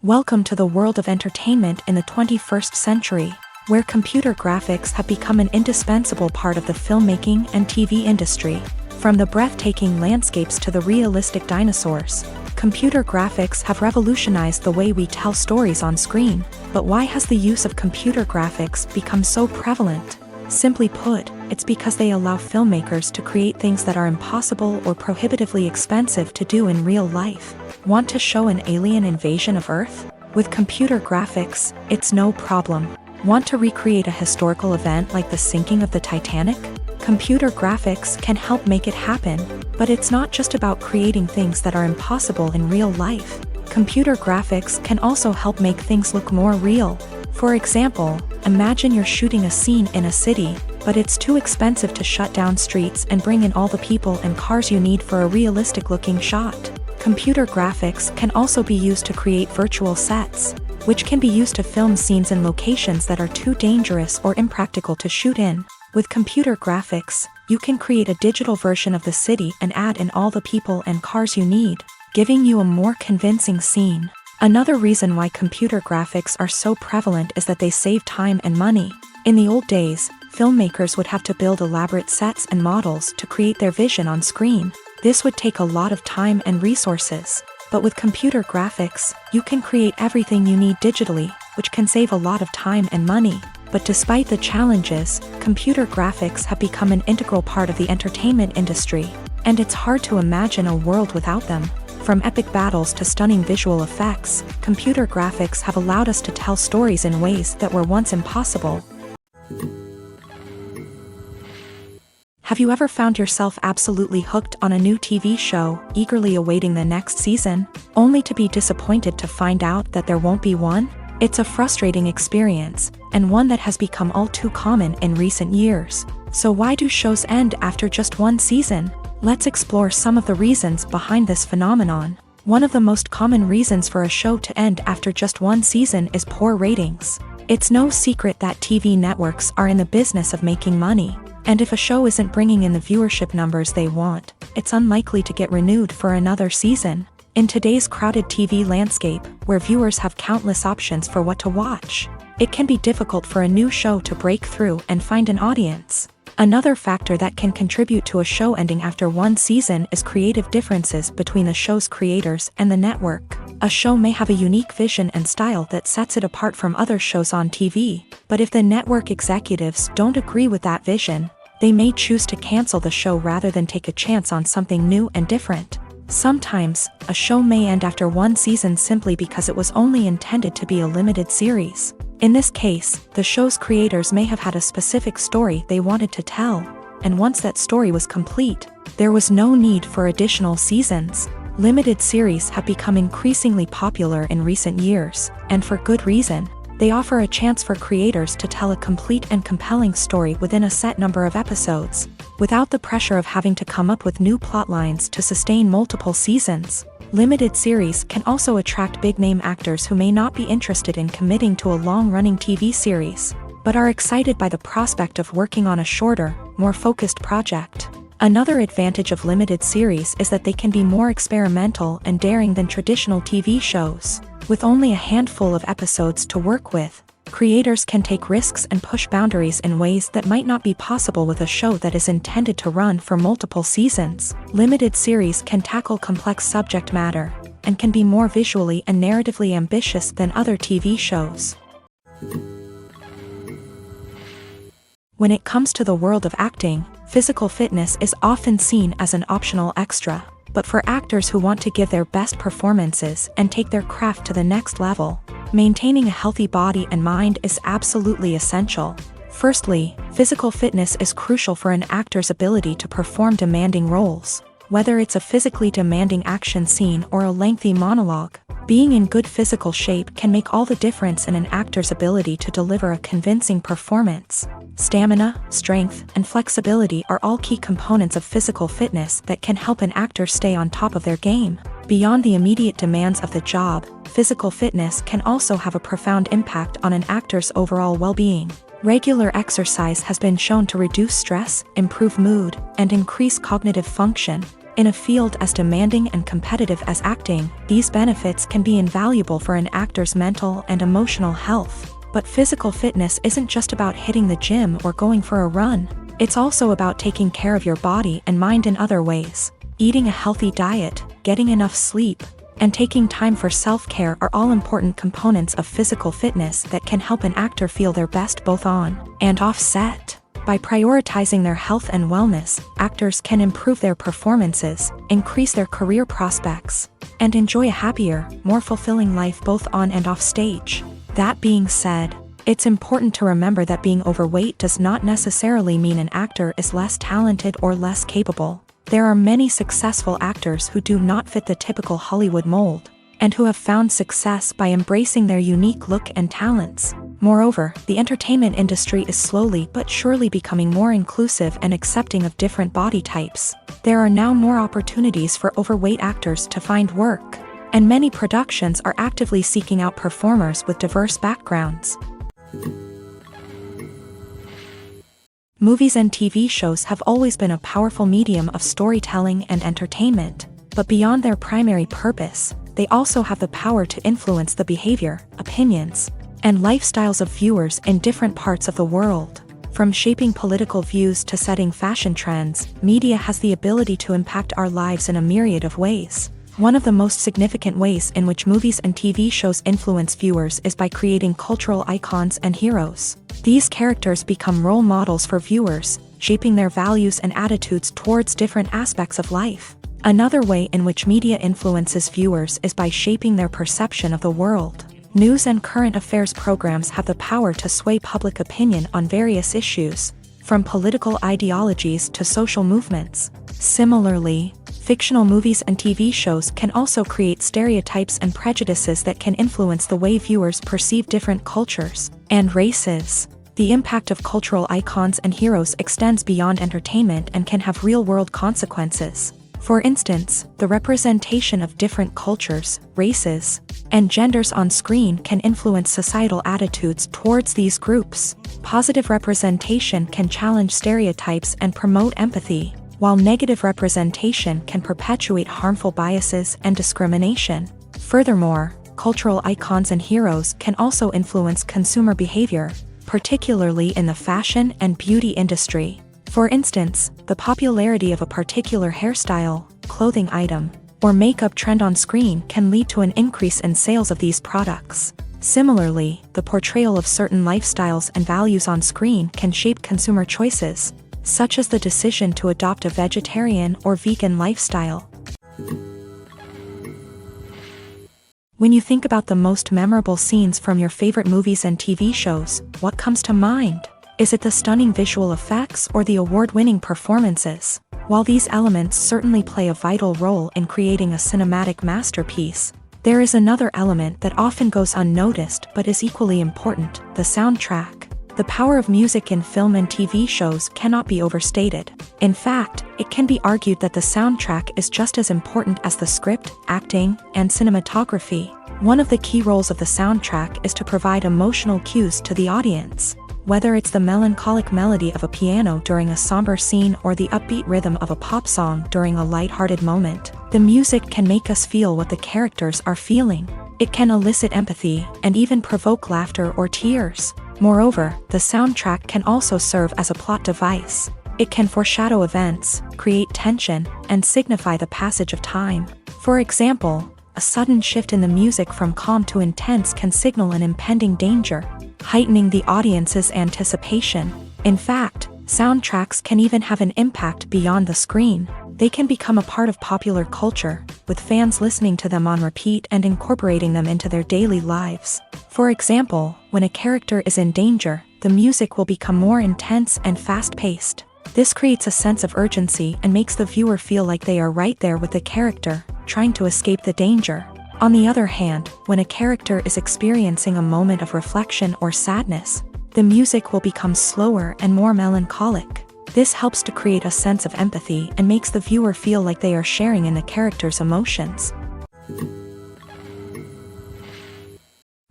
A: Welcome to the world of entertainment in the 21st century, where computer graphics have become an indispensable part of the filmmaking and TV industry. From the breathtaking landscapes to the realistic dinosaurs, computer graphics have revolutionized the way we tell stories on screen. But why has the use of computer graphics become so prevalent? Simply put, it's because they allow filmmakers to create things that are impossible or prohibitively expensive to do in real life. Want to show an alien invasion of Earth? With computer graphics, it's no problem. Want to recreate a historical event like the sinking of the Titanic? Computer graphics can help make it happen. But it's not just about creating things that are impossible in real life. Computer graphics can also help make things look more real. For example, imagine you're shooting a scene in a city, but it's too expensive to shut down streets and bring in all the people and cars you need for a realistic-looking shot. Computer graphics can also be used to create virtual sets, which can be used to film scenes in locations that are too dangerous or impractical to shoot in. With computer graphics, you can create a digital version of the city and add in all the people and cars you need, giving you a more convincing scene. Another reason why computer graphics are so prevalent is that they save time and money. In the old days, filmmakers would have to build elaborate sets and models to create their vision on screen. This would take a lot of time and resources. But with computer graphics, you can create everything you need digitally, which can save a lot of time and money. But despite the challenges, computer graphics have become an integral part of the entertainment industry. And it's hard to imagine a world without them. From epic battles to stunning visual effects, computer graphics have allowed us to tell stories in ways that were once impossible. Have you ever found yourself absolutely hooked on a new TV show, eagerly awaiting the next season, only to be disappointed to find out that there won't be one? It's a frustrating experience, and one that has become all too common in recent years. So why do shows end after just one season? Let's explore some of the reasons behind this phenomenon. One of the most common reasons for a show to end after just one season is poor ratings. It's no secret that TV networks are in the business of making money, and if a show isn't bringing in the viewership numbers they want, it's unlikely to get renewed for another season. In today's crowded TV landscape, where viewers have countless options for what to watch, it can be difficult for a new show to break through and find an audience. Another factor that can contribute to a show ending after one season is creative differences between the show's creators and the network. A show may have a unique vision and style that sets it apart from other shows on TV, but if the network executives don't agree with that vision, they may choose to cancel the show rather than take a chance on something new and different. Sometimes, a show may end after one season simply because it was only intended to be a limited series. In this case, the show's creators may have had a specific story they wanted to tell, and once that story was complete, there was no need for additional seasons. Limited series have become increasingly popular in recent years, and for good reason. They offer a chance for creators to tell a complete and compelling story within a set number of episodes, without the pressure of having to come up with new plotlines to sustain multiple seasons. Limited series can also attract big-name actors who may not be interested in committing to a long-running TV series. but are excited by the prospect of working on a shorter, more focused project. Another advantage of limited series is that they can be more experimental and daring than traditional TV shows. With only a handful of episodes to work with, creators can take risks and push boundaries in ways that might not be possible with a show that is intended to run for multiple seasons. Limited series can tackle complex subject matter, and can be more visually and narratively ambitious than other TV shows. When it comes to the world of acting, physical fitness is often seen as an optional extra. But for actors who want to give their best performances and take their craft to the next level, maintaining a healthy body and mind is absolutely essential. Firstly, physical fitness is crucial for an actor's ability to perform demanding roles. Whether it's a physically demanding action scene or a lengthy monologue, being in good physical shape can make all the difference in an actor's ability to deliver a convincing performance. Stamina, strength, and flexibility are all key components of physical fitness that can help an actor stay on top of their game. Beyond the immediate demands of the job, physical fitness can also have a profound impact on an actor's overall well-being. Regular exercise has been shown to reduce stress, improve mood, and increase cognitive function. In a field as demanding and competitive as acting, these benefits can be invaluable for an actor's mental and emotional health. But physical fitness isn't just about hitting the gym or going for a run. It's also about taking care of your body and mind in other ways. Eating a healthy diet, getting enough sleep, and taking time for self-care are all important components of physical fitness that can help an actor feel their best both on and off set. By prioritizing their health and wellness, actors can improve their performances, increase their career prospects, and enjoy a happier, more fulfilling life both on and off stage. That being said, it's important to remember that being overweight does not necessarily mean an actor is less talented or less capable. There are many successful actors who do not fit the typical Hollywood mold, and who have found success by embracing their unique look and talents. Moreover, the entertainment industry is slowly but surely becoming more inclusive and accepting of different body types. There are now more opportunities for overweight actors to find work, and many productions are actively seeking out performers with diverse backgrounds. Movies and TV shows have always been a powerful medium of storytelling and entertainment, but beyond their primary purpose, they also have the power to influence the behavior, opinions, and lifestyles of viewers in different parts of the world. From shaping political views to setting fashion trends, media has the ability to impact our lives in a myriad of ways. One of the most significant ways in which movies and TV shows influence viewers is by creating cultural icons and heroes. These characters become role models for viewers, shaping their values and attitudes towards different aspects of life. Another way in which media influences viewers is by shaping their perception of the world. News and current affairs programs have the power to sway public opinion on various issues, from political ideologies to social movements. Similarly, fictional movies and TV shows can also create stereotypes and prejudices that can influence the way viewers perceive different cultures and races. The impact of cultural icons and heroes extends beyond entertainment and can have real-world consequences. For instance, the representation of different cultures, races, and genders on screen can influence societal attitudes towards these groups. Positive representation can challenge stereotypes and promote empathy, while negative representation can perpetuate harmful biases and discrimination. Furthermore, cultural icons and heroes can also influence consumer behavior, particularly in the fashion and beauty industry. For instance, the popularity of a particular hairstyle, clothing item, or makeup trend on screen can lead to an increase in sales of these products. Similarly, the portrayal of certain lifestyles and values on screen can shape consumer choices, such as the decision to adopt a vegetarian or vegan lifestyle. When you think about the most memorable scenes from your favorite movies and TV shows, what comes to mind? Is it the stunning visual effects or the award-winning performances? While these elements certainly play a vital role in creating a cinematic masterpiece, there is another element that often goes unnoticed but is equally important: the soundtrack. The power of music in film and TV shows cannot be overstated. In fact, it can be argued that the soundtrack is just as important as the script, acting, and cinematography. One of the key roles of the soundtrack is to provide emotional cues to the audience. Whether it's the melancholic melody of a piano during a somber scene or the upbeat rhythm of a pop song during a light-hearted moment, the music can make us feel what the characters are feeling. It can elicit empathy and even provoke laughter or tears. Moreover, the soundtrack can also serve as a plot device. It can foreshadow events, create tension, and signify the passage of time. For example, a sudden shift in the music from calm to intense can signal an impending danger, heightening the audience's anticipation. In fact, soundtracks can even have an impact beyond the screen. They can become a part of popular culture, with fans listening to them on repeat and incorporating them into their daily lives. For example, when a character is in danger, the music will become more intense and fast-paced. This creates a sense of urgency and makes the viewer feel like they are right there with the character, trying to escape the danger. On the other hand, when a character is experiencing a moment of reflection or sadness, the music will become slower and more melancholic. This helps to create a sense of empathy and makes the viewer feel like they are sharing in the character's emotions.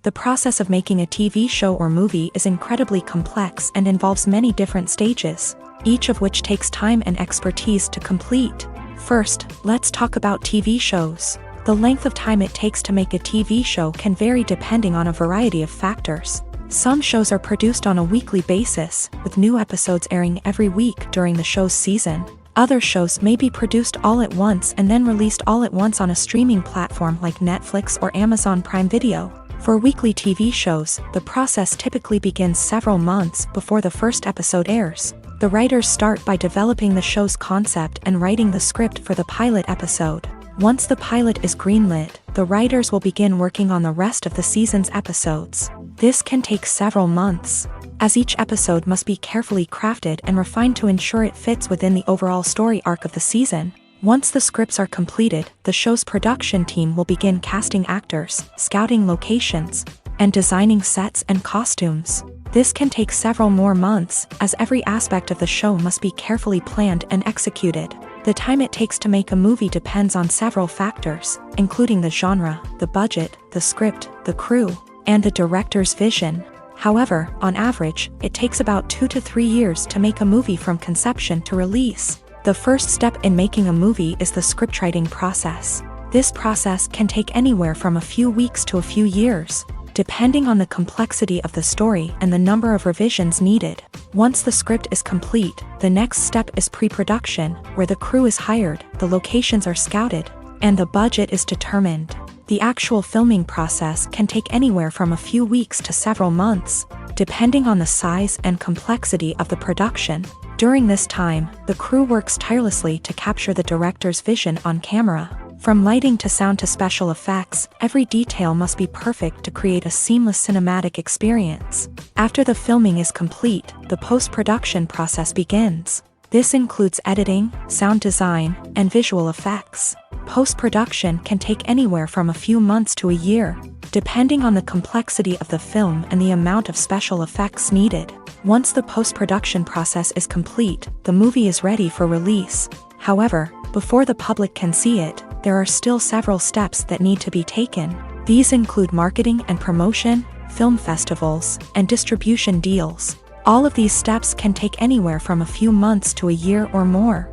A: The process of making a TV show or movie is incredibly complex and involves many different stages, each of which takes time and expertise to complete. First, let's talk about TV shows. The length of time it takes to make a TV show can vary depending on a variety of factors. Some shows are produced on a weekly basis, with new episodes airing every week during the show's season. Other shows may be produced all at once and then released all at once on a streaming platform like Netflix or Amazon Prime Video. For weekly TV shows, the process typically begins several months before the first episode airs. The writers start by developing the show's concept and writing the script for the pilot episode. Once the pilot is greenlit, the writers will begin working on the rest of the season's episodes. This can take several months, as each episode must be carefully crafted and refined to ensure it fits within the overall story arc of the season. Once the scripts are completed, the show's production team will begin casting actors, scouting locations, and designing sets and costumes. This can take several more months, as every aspect of the show must be carefully planned and executed. The time it takes to make a movie depends on several factors, including the genre, the budget, the script, the crew, and the director's vision. However, on average, it takes about 2 to 3 years to make a movie from conception to release. The first step in making a movie is the scriptwriting process. This process can take anywhere from a few weeks to a few years, depending on the complexity of the story and the number of revisions needed. Once the script is complete, the next step is pre-production, where the crew is hired, the locations are scouted, and the budget is determined. The actual filming process can take anywhere from a few weeks to several months, depending on the size and complexity of the production. During this time, the crew works tirelessly to capture the director's vision on camera. From lighting to sound to special effects, every detail must be perfect to create a seamless cinematic experience. After the filming is complete, the post-production process begins. This includes editing, sound design, and visual effects. Post-production can take anywhere from a few months to a year, depending on the complexity of the film and the amount of special effects needed. Once the post-production process is complete, the movie is ready for release. However, before the public can see it, there are still several steps that need to be taken. These include marketing and promotion, film festivals, and distribution deals. All of these steps can take anywhere from a few months to a year or more.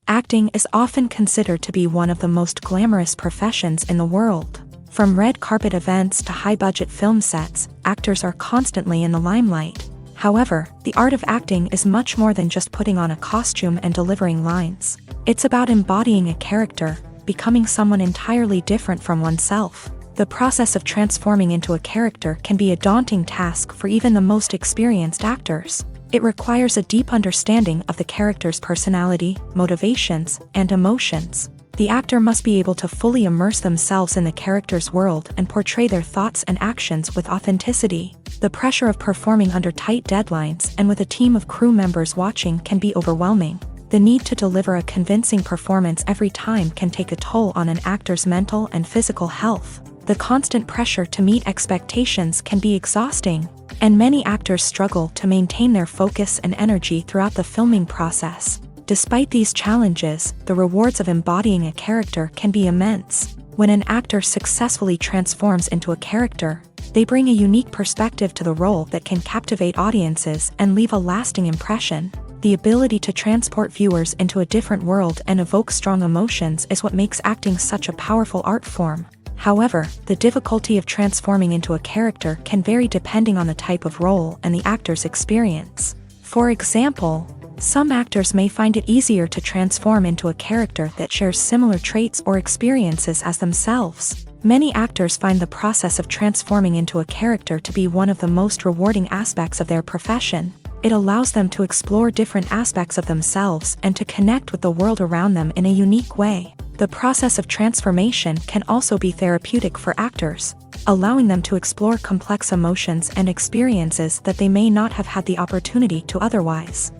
A: Acting is often considered to be one of the most glamorous professions in the world. From red carpet events to high-budget film sets, actors are constantly in the limelight. However, the art of acting is much more than just putting on a costume and delivering lines. It's about embodying a character, becoming someone entirely different from oneself. The process of transforming into a character can be a daunting task for even the most experienced actors. It requires a deep understanding of the character's personality, motivations, and emotions. The actor must be able to fully immerse themselves in the character's world and portray their thoughts and actions with authenticity. The pressure of performing under tight deadlines and with a team of crew members watching can be overwhelming. The need to deliver a convincing performance every time can take a toll on an actor's mental and physical health. The constant pressure to meet expectations can be exhausting, and many actors struggle to maintain their focus and energy throughout the filming process. Despite these challenges, the rewards of embodying a character can be immense. When an actor successfully transforms into a character, They bring a unique perspective to the role that can captivate audiences and leave a lasting impression. The ability to transport viewers into a different world and evoke strong emotions is what makes acting such a powerful art form. However, the difficulty of transforming into a character can vary depending on the type of role and the actor's experience. For example, some actors may find it easier to transform into a character that shares similar traits or experiences as themselves. Many actors find the process of transforming into a character to be one of the most rewarding aspects of their profession. It allows them to explore different aspects of themselves and to connect with the world around them in a unique way. The process of transformation can also be therapeutic for actors, allowing them to explore complex emotions and experiences that they may not have had the opportunity to otherwise.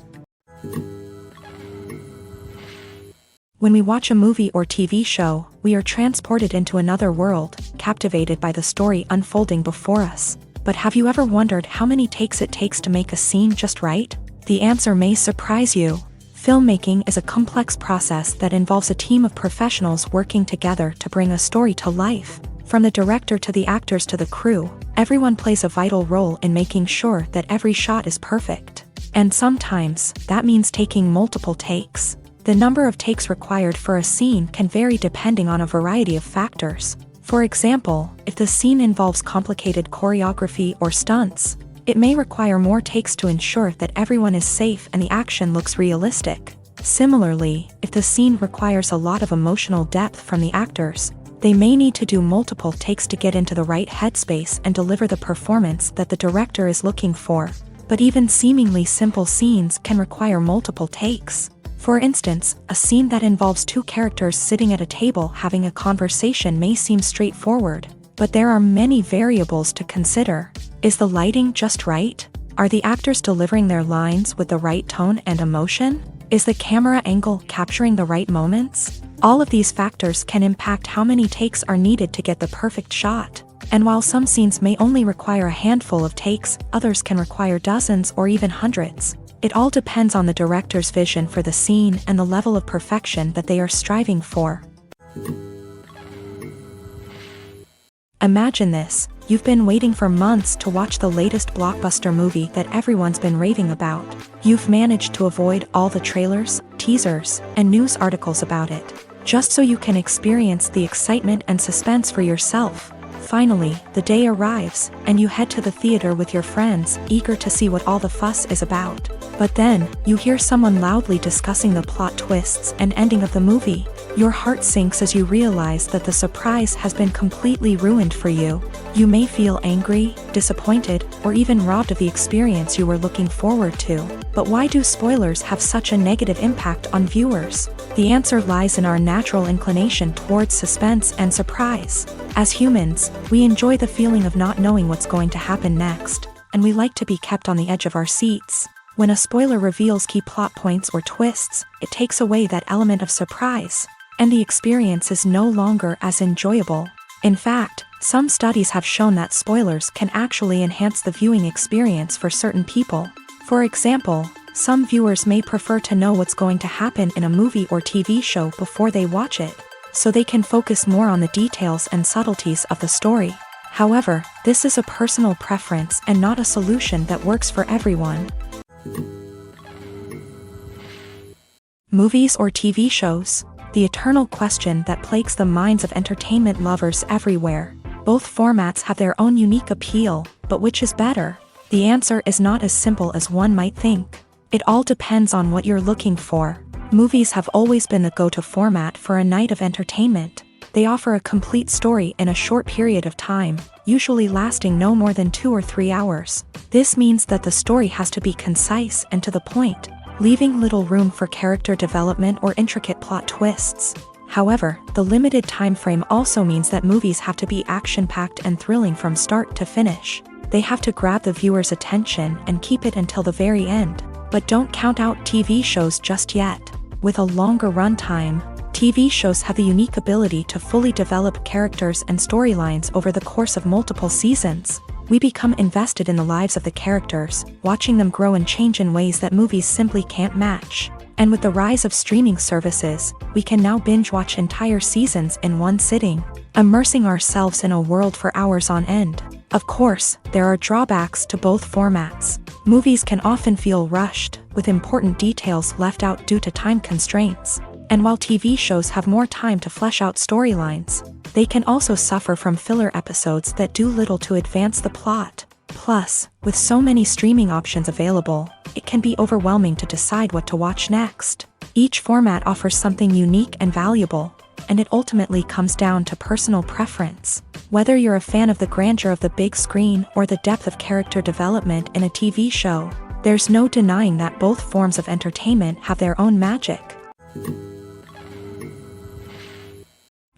A: When we watch a movie or TV show, we are transported into another world, captivated by the story unfolding before us. But have you ever wondered how many takes it takes to make a scene just right? The answer may surprise you. Filmmaking is a complex process that involves a team of professionals working together to bring a story to life. From the director to the actors to the crew, everyone plays a vital role in making sure that every shot is perfect. And sometimes, that means taking multiple takes. The number of takes required for a scene can vary depending on a variety of factors. For example, if the scene involves complicated choreography or stunts, it may require more takes to ensure that everyone is safe and the action looks realistic. Similarly, if the scene requires a lot of emotional depth from the actors, they may need to do multiple takes to get into the right headspace and deliver the performance that the director is looking for. But even seemingly simple scenes can require multiple takes. For instance, a scene that involves two characters sitting at a table having a conversation may seem straightforward, but there are many variables to consider. Is the lighting just right? Are the actors delivering their lines with the right tone and emotion? Is the camera angle capturing the right moments? All of these factors can impact how many takes are needed to get the perfect shot. And while some scenes may only require a handful of takes, others can require dozens or even hundreds. It all depends on the director's vision for the scene and the level of perfection that they are striving for. Imagine this: you've been waiting for months to watch the latest blockbuster movie that everyone's been raving about. You've managed to avoid all the trailers, teasers, and news articles about it, just so you can experience the excitement and suspense for yourself. Finally, the day arrives, and you head to the theater with your friends, eager to see what all the fuss is about. But then, you hear someone loudly discussing the plot twists and ending of the movie. Your heart sinks as you realize that the surprise has been completely ruined for you. You may feel angry, disappointed, or even robbed of the experience you were looking forward to. But why do spoilers have such a negative impact on viewers? The answer lies in our natural inclination towards suspense and surprise. As humans, we enjoy the feeling of not knowing what's going to happen next, and we like to be kept on the edge of our seats. When a spoiler reveals key plot points or twists, it takes away that element of surprise, and the experience is no longer as enjoyable. In fact, some studies have shown that spoilers can actually enhance the viewing experience for certain people. For example, some viewers may prefer to know what's going to happen in a movie or TV show before they watch it, so they can focus more on the details and subtleties of the story. However, this is a personal preference and not a solution that works for everyone. Movies or TV shows? The eternal question that plagues the minds of entertainment lovers everywhere. Both formats have their own unique appeal, but which is better? The answer is not as simple as one might think. It all depends on what you're looking for. Movies have always been the go-to format for a night of entertainment. They offer a complete story in a short period of time, usually lasting no more than 2 or 3 hours. This means that the story has to be concise and to the point, leaving little room for character development or intricate plot twists. However, the limited time frame also means that movies have to be action-packed and thrilling from start to finish. They have to grab the viewer's attention and keep it until the very end. But don't count out TV shows just yet. With a longer runtime, TV shows have the unique ability to fully develop characters and storylines over the course of multiple seasons. We become invested in the lives of the characters, watching them grow and change in ways that movies simply can't match. And with the rise of streaming services, we can now binge-watch entire seasons in one sitting, immersing ourselves in a world for hours on end. Of course, there are drawbacks to both formats. Movies can often feel rushed, with important details left out due to time constraints. And while TV shows have more time to flesh out storylines, they can also suffer from filler episodes that do little to advance the plot. Plus, with so many streaming options available, it can be overwhelming to decide what to watch next. Each format offers something unique and valuable, and it ultimately comes down to personal preference. Whether you're a fan of the grandeur of the big screen or the depth of character development in a TV show, there's no denying that both forms of entertainment have their own magic.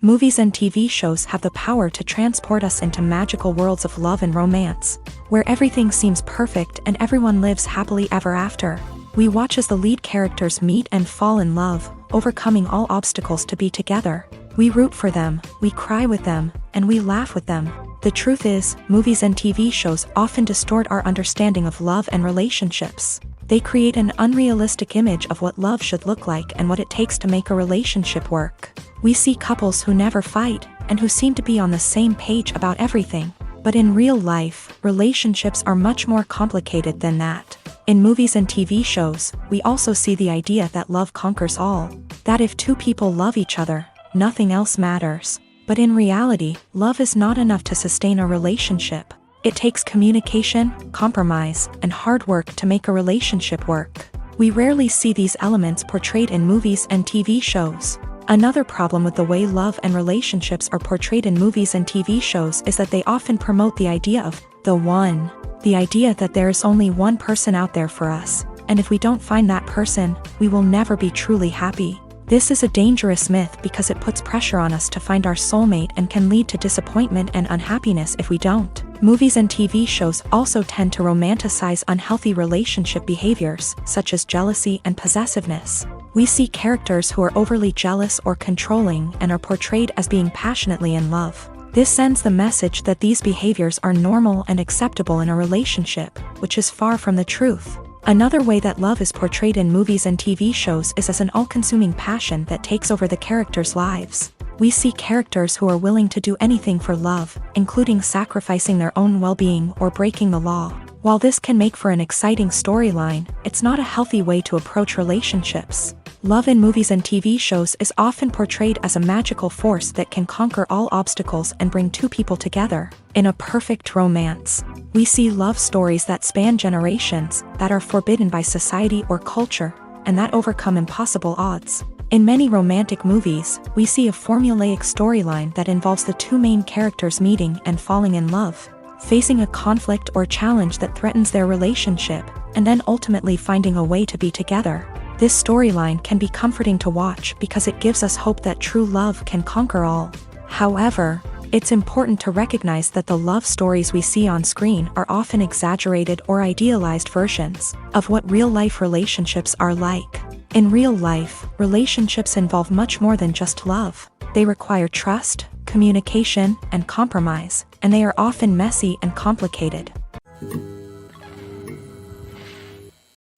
A: Movies and TV shows have the power to transport us into magical worlds of love and romance, where everything seems perfect and everyone lives happily ever after. We watch as the lead characters meet and fall in love, overcoming all obstacles to be together. We root for them, we cry with them, and we laugh with them. The truth is, movies and TV shows often distort our understanding of love and relationships. They create an unrealistic image of what love should look like and what it takes to make a relationship work. We see couples who never fight, and who seem to be on the same page about everything. But in real life, relationships are much more complicated than that. In movies and TV shows, we also see the idea that love conquers all. That if two people love each other, nothing else matters. But in reality, love is not enough to sustain a relationship. It takes communication, compromise, and hard work to make a relationship work. We rarely see these elements portrayed in movies and TV shows. Another problem with the way love and relationships are portrayed in movies and TV shows is that they often promote the idea of the one. The idea that there is only one person out there for us, and if we don't find that person, we will never be truly happy. This is a dangerous myth because it puts pressure on us to find our soulmate and can lead to disappointment and unhappiness if we don't. Movies and TV shows also tend to romanticize unhealthy relationship behaviors, such as jealousy and possessiveness. We see characters who are overly jealous or controlling and are portrayed as being passionately in love. This sends the message that these behaviors are normal and acceptable in a relationship, which is far from the truth. Another way that love is portrayed in movies and TV shows is as an all-consuming passion that takes over the characters' lives. We see characters who are willing to do anything for love, including sacrificing their own well-being or breaking the law. While this can make for an exciting storyline, it's not a healthy way to approach relationships. Love in movies and TV shows is often portrayed as a magical force that can conquer all obstacles and bring two people together. In a perfect romance, we see love stories that span generations, that are forbidden by society or culture, and that overcome impossible odds. In many romantic movies, we see a formulaic storyline that involves the two main characters meeting and falling in love, facing a conflict or challenge that threatens their relationship, and then ultimately finding a way to be together. This storyline can be comforting to watch because it gives us hope that true love can conquer all. However, it's important to recognize that the love stories we see on screen are often exaggerated or idealized versions of what real-life relationships are like. In real life, relationships involve much more than just love. They require trust, communication, and compromise, and they are often messy and complicated.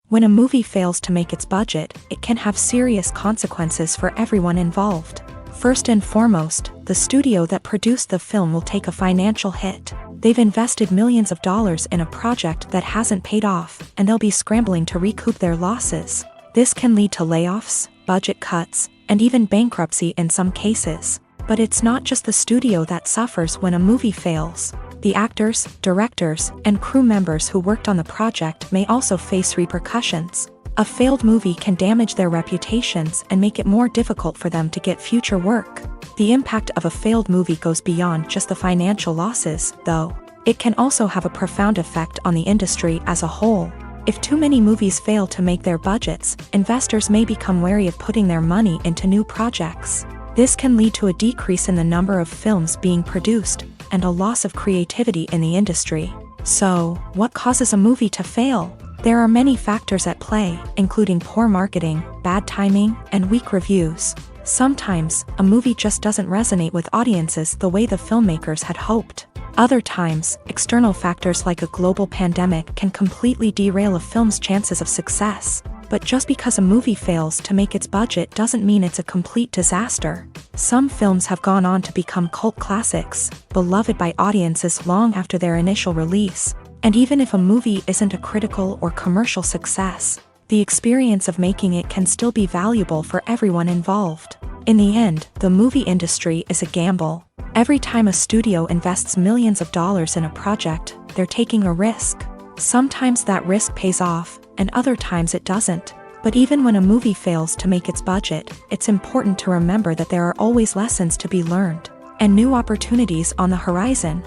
A: When a movie fails to make its budget, it can have serious consequences for everyone involved. First and foremost, the studio that produced the film will take a financial hit. They've invested millions of dollars in a project that hasn't paid off, and they'll be scrambling to recoup their losses. This can lead to layoffs, budget cuts, and even bankruptcy in some cases. But it's not just the studio that suffers when a movie fails. The actors, directors, and crew members who worked on the project may also face repercussions. A failed movie can damage their reputations and make it more difficult for them to get future work. The impact of a failed movie goes beyond just the financial losses, though. It can also have a profound effect on the industry as a whole. If too many movies fail to make their budgets, investors may become wary of putting their money into new projects. This can lead to a decrease in the number of films being produced, and a loss of creativity in the industry. So, what causes a movie to fail? There are many factors at play, including poor marketing, bad timing, and weak reviews. Sometimes, a movie just doesn't resonate with audiences the way the filmmakers had hoped. Other times, external factors like a global pandemic can completely derail a film's chances of success. But just because a movie fails to make its budget doesn't mean it's a complete disaster. Some films have gone on to become cult classics, beloved by audiences long after their initial release. And even if a movie isn't a critical or commercial success, the experience of making it can still be valuable for everyone involved. In the end, the movie industry is a gamble. Every time a studio invests millions of dollars in a project, they're taking a risk. Sometimes that risk pays off, and other times it doesn't. But even when a movie fails to make its budget, it's important to remember that there are always lessons to be learned, and new opportunities on the horizon.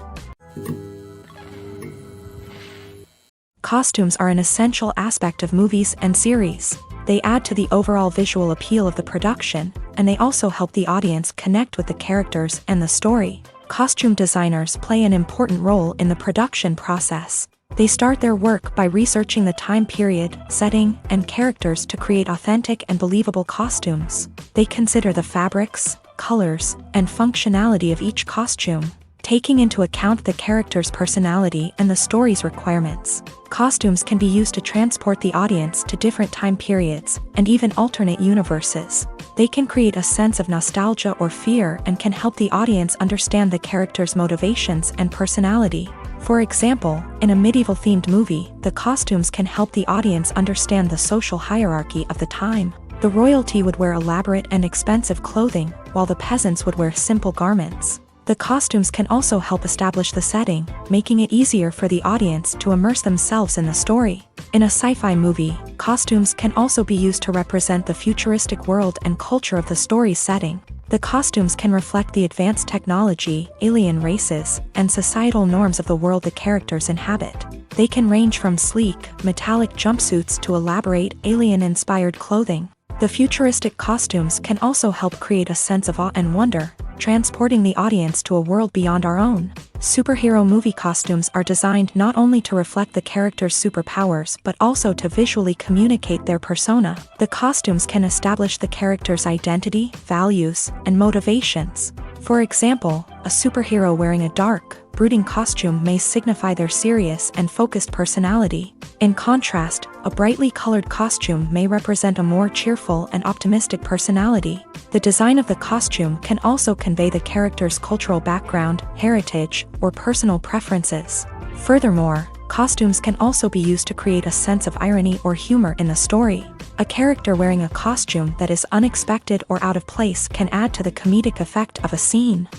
A: Costumes are an essential aspect of movies and series. They add to the overall visual appeal of the production, and they also help the audience connect with the characters and the story. Costume designers play an important role in the production process. They start their work by researching the time period, setting, and characters to create authentic and believable costumes. They consider the fabrics, colors, and functionality of each costume, taking into account the character's personality and the story's requirements. Costumes can be used to transport the audience to different time periods and even alternate universes. They can create a sense of nostalgia or fear and can help the audience understand the character's motivations and personality. For example, in a medieval-themed movie, the costumes can help the audience understand the social hierarchy of the time. The royalty would wear elaborate and expensive clothing, while the peasants would wear simple garments. The costumes can also help establish the setting, making it easier for the audience to immerse themselves in the story. In a sci-fi movie, costumes can also be used to represent the futuristic world and culture of the story's setting. The costumes can reflect the advanced technology, alien races, and societal norms of the world the characters inhabit. They can range from sleek, metallic jumpsuits to elaborate, alien-inspired clothing. The futuristic costumes can also help create a sense of awe and wonder, transporting the audience to a world beyond our own. Superhero movie costumes are designed not only to reflect the character's superpowers but also to visually communicate their persona. The costumes can establish the character's identity, values, and motivations. For example, a superhero wearing a dark, brooding costume may signify their serious and focused personality. In contrast, a brightly colored costume may represent a more cheerful and optimistic personality. The design of the costume can also convey the character's cultural background, heritage, or personal preferences. Furthermore, costumes can also be used to create a sense of irony or humor in the story. A character wearing a costume that is unexpected or out of place can add to the comedic effect of a scene.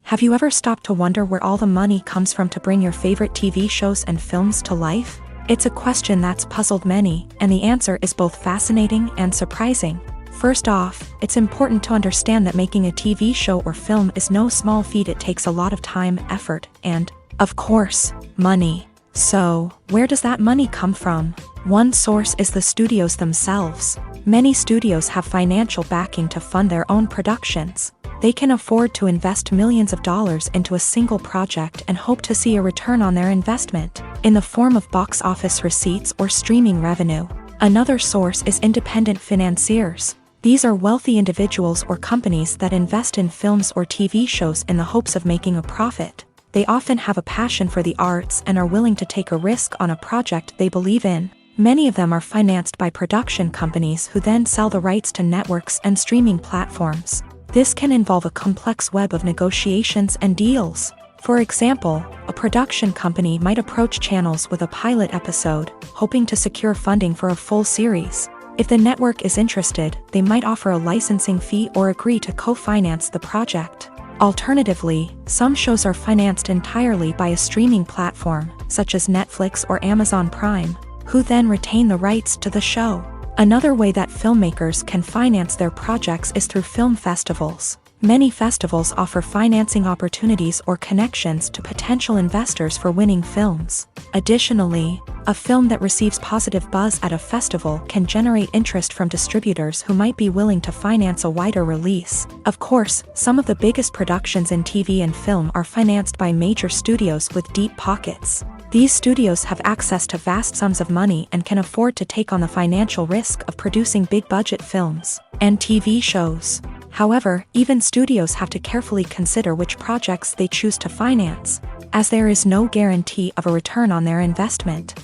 A: Have you ever stopped to wonder where all the money comes from to bring your favorite TV shows and films to life? It's a question that's puzzled many, and the answer is both fascinating and surprising. First off, it's important to understand that making a TV show or film is no small feat. It takes a lot of time, effort, and, of course, money. So, where does that money come from? One source is the studios themselves. Many studios have financial backing to fund their own productions. They can afford to invest millions of dollars into a single project and hope to see a return on their investment, in the form of box office receipts or streaming revenue. Another source is independent financiers. These are wealthy individuals or companies that invest in films or TV shows in the hopes of making a profit. They often have a passion for the arts and are willing to take a risk on a project they believe in. Many of them are financed by production companies who then sell the rights to networks and streaming platforms. This can involve a complex web of negotiations and deals. For example, a production company might approach channels with a pilot episode, hoping to secure funding for a full series. If the network is interested, they might offer a licensing fee or agree to co-finance the project. Alternatively, some shows are financed entirely by a streaming platform, such as Netflix or Amazon Prime, who then retain the rights to the show. Another way that filmmakers can finance their projects is through film festivals. Many festivals offer financing opportunities or connections to potential investors for winning films. Additionally, a film that receives positive buzz at a festival can generate interest from distributors who might be willing to finance a wider release. Of course, some of the biggest productions in TV and film are financed by major studios with deep pockets. These studios have access to vast sums of money and can afford to take on the financial risk of producing big-budget films and TV shows. However, even studios have to carefully consider which projects they choose to finance, as there is no guarantee of a return on their investment.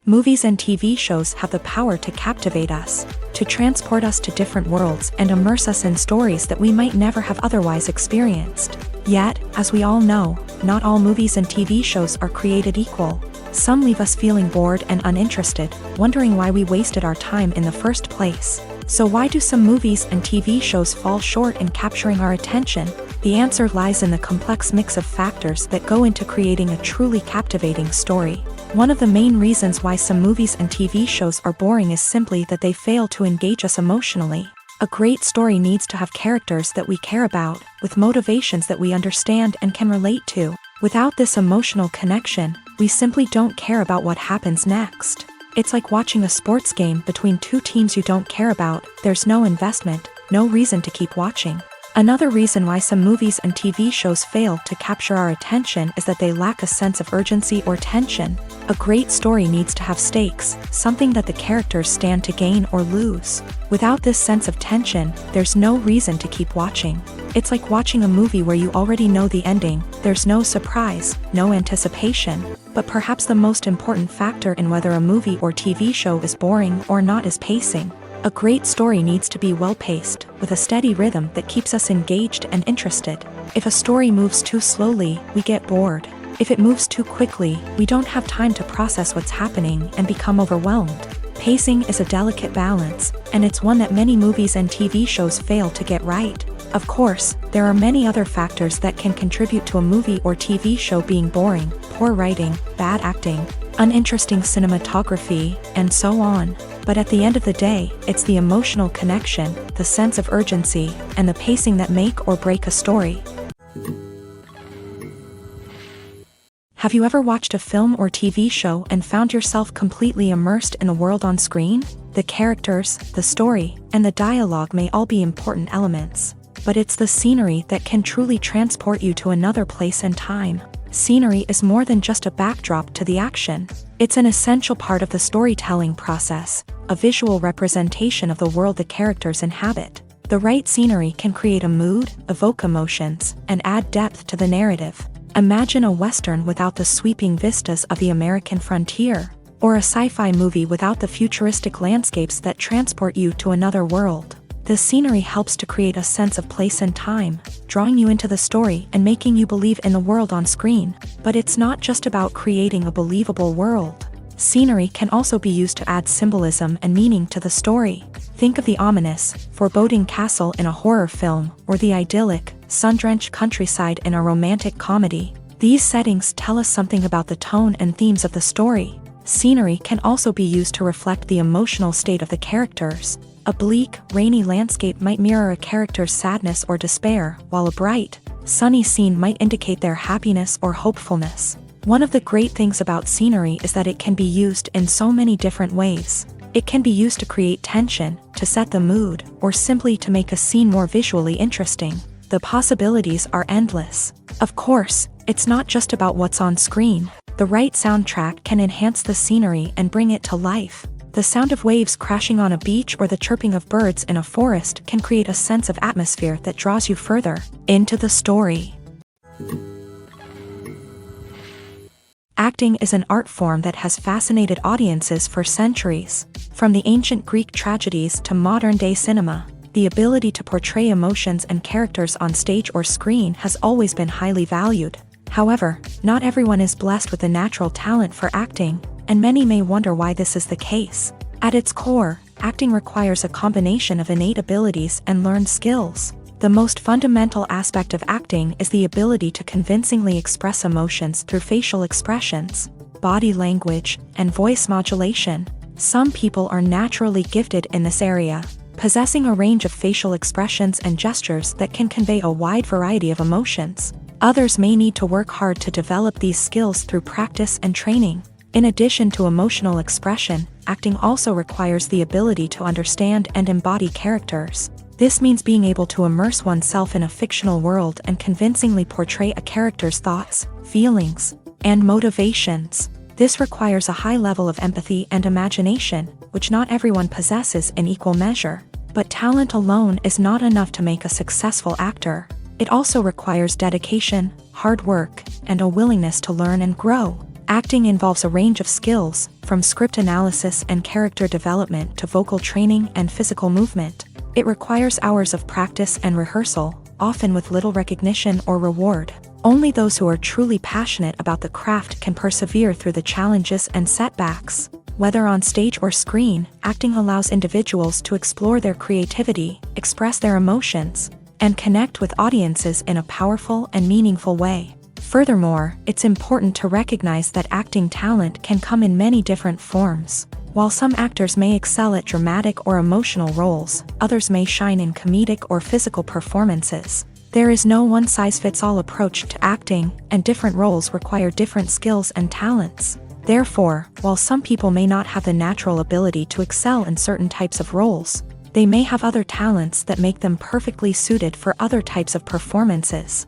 A: Movies and TV shows have the power to captivate us, to transport us to different worlds and immerse us in stories that we might never have otherwise experienced. Yet, as we all know, not all movies and TV shows are created equal. Some leave us feeling bored and uninterested, wondering why we wasted our time in the first place. So why do some movies and TV shows fall short in capturing our attention? The answer lies in the complex mix of factors that go into creating a truly captivating story. One of the main reasons why some movies and TV shows are boring is simply that they fail to engage us emotionally. A great story needs to have characters that we care about, with motivations that we understand and can relate to. Without this emotional connection, we simply don't care about what happens next. It's like watching a sports game between two teams you don't care about. There's no investment, no reason to keep watching. Another reason why some movies and TV shows fail to capture our attention is that they lack a sense of urgency or tension. A great story needs to have stakes, something that the characters stand to gain or lose. Without this sense of tension, there's no reason to keep watching. It's like watching a movie where you already know the ending. There's no surprise, no anticipation. But perhaps the most important factor in whether a movie or TV show is boring or not is pacing. A great story needs to be well-paced, with a steady rhythm that keeps us engaged and interested. If a story moves too slowly, we get bored. If it moves too quickly, we don't have time to process what's happening and become overwhelmed. Pacing is a delicate balance, and it's one that many movies and TV shows fail to get right. Of course, there are many other factors that can contribute to a movie or TV show being boring: poor writing, bad acting, uninteresting cinematography, and so on. But at the end of the day, it's the emotional connection, the sense of urgency, and the pacing that make or break a story. Have you ever watched a film or TV show and found yourself completely immersed in the world on screen? The characters, the story, and the dialogue may all be important elements, but it's the scenery that can truly transport you to another place and time. Scenery is more than just a backdrop to the action. It's an essential part of the storytelling process, a visual representation of the world the characters inhabit. The right scenery can create a mood, evoke emotions, and add depth to the narrative. Imagine a Western without the sweeping vistas of the American frontier, or a sci-fi movie without the futuristic landscapes that transport you to another world. The scenery helps to create a sense of place and time, drawing you into the story and making you believe in the world on screen. But it's not just about creating a believable world. Scenery can also be used to add symbolism and meaning to the story. Think of the ominous, foreboding castle in a horror film, or the idyllic, sun-drenched countryside in a romantic comedy. These settings tell us something about the tone and themes of the story. Scenery can also be used to reflect the emotional state of the characters. A bleak, rainy landscape might mirror a character's sadness or despair, while a bright, sunny scene might indicate their happiness or hopefulness. One of the great things about scenery is that it can be used in so many different ways. It can be used to create tension, to set the mood, or simply to make a scene more visually interesting. The possibilities are endless. Of course, it's not just about what's on screen. The right soundtrack can enhance the scenery and bring it to life. The sound of waves crashing on a beach or the chirping of birds in a forest can create a sense of atmosphere that draws you further into the story. Acting is an art form that has fascinated audiences for centuries. From the ancient Greek tragedies to modern-day cinema, the ability to portray emotions and characters on stage or screen has always been highly valued. However, not everyone is blessed with a natural talent for acting, and many may wonder why this is the case. At its core, acting requires a combination of innate abilities and learned skills. The most fundamental aspect of acting is the ability to convincingly express emotions through facial expressions, body language, and voice modulation. Some people are naturally gifted in this area, possessing a range of facial expressions and gestures that can convey a wide variety of emotions. Others may need to work hard to develop these skills through practice and training. In addition to emotional expression, acting also requires the ability to understand and embody characters. This means being able to immerse oneself in a fictional world and convincingly portray a character's thoughts, feelings, and motivations. This requires a high level of empathy and imagination, which not everyone possesses in equal measure. But talent alone is not enough to make a successful actor. it also requires dedication, hard work, and a willingness to learn and grow. Acting involves a range of skills, from script analysis and character development to vocal training and physical movement. It requires hours of practice and rehearsal, often with little recognition or reward. Only those who are truly passionate about the craft can persevere through the challenges and setbacks. Whether on stage or screen, acting allows individuals to explore their creativity, express their emotions, and connect with audiences in a powerful and meaningful way. Furthermore, it's important to recognize that acting talent can come in many different forms. While some actors may excel at dramatic or emotional roles, others may shine in comedic or physical performances. There is no one-size-fits-all approach to acting, and different roles require different skills and talents. Therefore, while some people may not have the natural ability to excel in certain types of roles, they may have other talents that make them perfectly suited for other types of performances.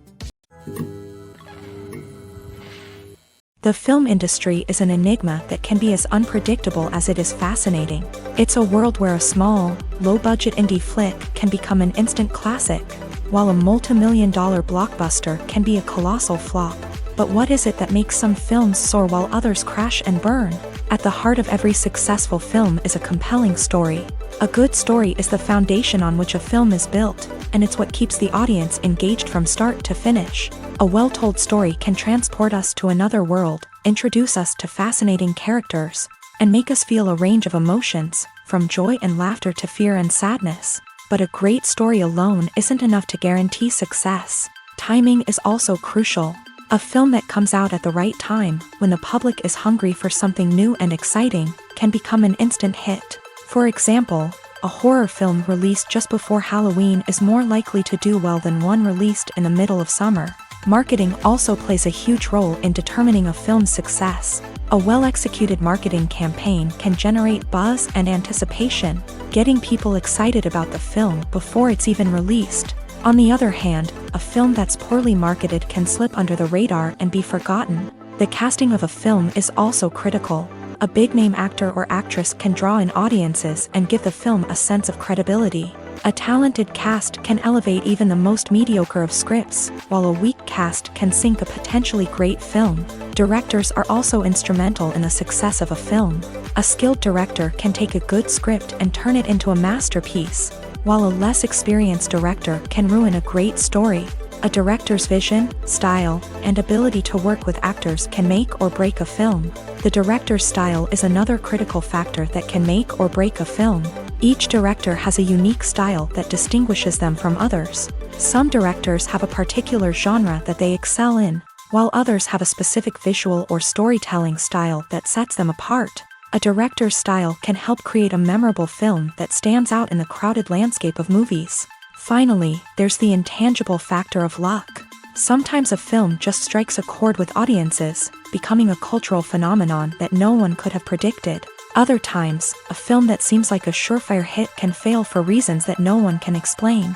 A: The film industry is an enigma that can be as unpredictable as it is fascinating. It's a world where a small, low-budget indie flick can become an instant classic, while a multi-million-dollar blockbuster can be a colossal flop. But what is it that makes some films soar while others crash and burn? At the heart of every successful film is a compelling story. A good story is the foundation on which a film is built, and it's what keeps the audience engaged from start to finish. A well-told story can transport us to another world, introduce us to fascinating characters, and make us feel a range of emotions, from joy and laughter to fear and sadness. But a great story alone isn't enough to guarantee success. Timing is also crucial. A film that comes out at the right time, when the public is hungry for something new and exciting, can become an instant hit. For example, a horror film released just before Halloween is more likely to do well than one released in the middle of summer. Marketing also plays a huge role in determining a film's success. A well-executed marketing campaign can generate buzz and anticipation, getting people excited about the film before it's even released. On the other hand, a film that's poorly marketed can slip under the radar and be forgotten. The casting of a film is also critical. A big-name actor or actress can draw in audiences and give the film a sense of credibility. A talented cast can elevate even the most mediocre of scripts, while a weak cast can sink a potentially great film. Directors are also instrumental in the success of a film. A skilled director can take a good script and turn it into a masterpiece, while a less experienced director can ruin a great story. A director's vision, style, and ability to work with actors can make or break a film. The director's style is another critical factor that can make or break a film. Each director has a unique style that distinguishes them from others. Some directors have a particular genre that they excel in, while others have a specific visual or storytelling style that sets them apart. A director's style can help create a memorable film that stands out in the crowded landscape of movies. Finally, there's the intangible factor of luck. Sometimes a film just strikes a chord with audiences, becoming a cultural phenomenon that no one could have predicted. Other times, a film that seems like a surefire hit can fail for reasons that no one can explain.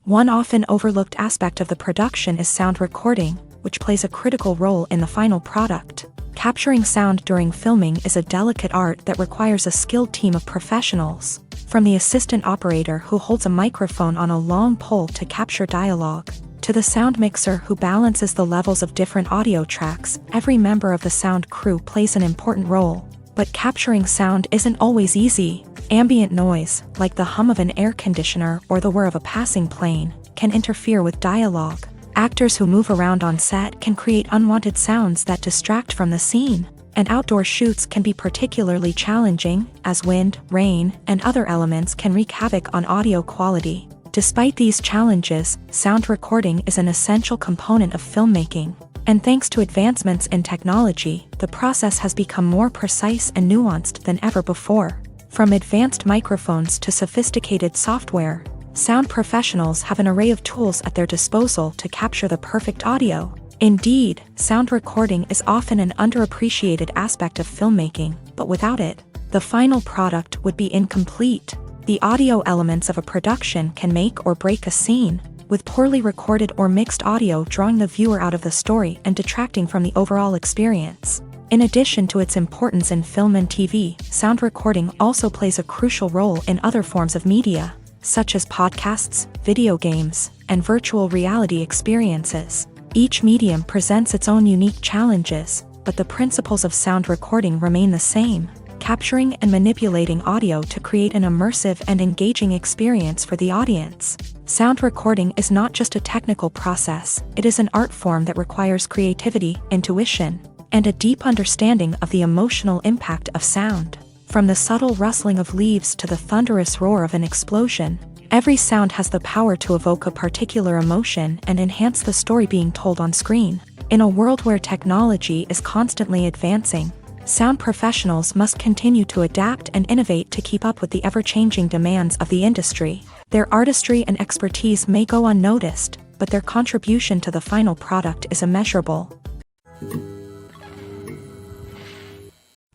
A: One often overlooked aspect of the production is sound recording, which plays a critical role in the final product. Capturing sound during filming is a delicate art that requires a skilled team of professionals. From the assistant operator who holds a microphone on a long pole to capture dialogue, to the sound mixer who balances the levels of different audio tracks, every member of the sound crew plays an important role. But capturing sound isn't always easy. Ambient noise, like the hum of an air conditioner or the whir of a passing plane, can interfere with dialogue. Actors who move around on set can create unwanted sounds that distract from the scene. And outdoor shoots can be particularly challenging, as wind, rain, and other elements can wreak havoc on audio quality. Despite these challenges, sound recording is an essential component of filmmaking. And thanks to advancements in technology, the process has become more precise and nuanced than ever before. From advanced microphones to sophisticated software, sound professionals have an array of tools at their disposal to capture the perfect audio. Indeed, sound recording is often an underappreciated aspect of filmmaking, but without it, the final product would be incomplete. The audio elements of a production can make or break a scene, with poorly recorded or mixed audio drawing the viewer out of the story and detracting from the overall experience. In addition to its importance in film and TV, sound recording also plays a crucial role in other forms of media. such as podcasts, video games, and virtual reality experiences. Each medium presents its own unique challenges, but the principles of sound recording remain the same, capturing and manipulating audio to create an immersive and engaging experience for the audience. Sound recording is not just a technical process, it is an art form that requires creativity, intuition, and a deep understanding of the emotional impact of sound. From the subtle rustling of leaves to the thunderous roar of an explosion, every sound has the power to evoke a particular emotion and enhance the story being told on screen. In a world where technology is constantly advancing, sound professionals must continue to adapt and innovate to keep up with the ever-changing demands of the industry. Their artistry and expertise may go unnoticed, but their contribution to the final product is immeasurable.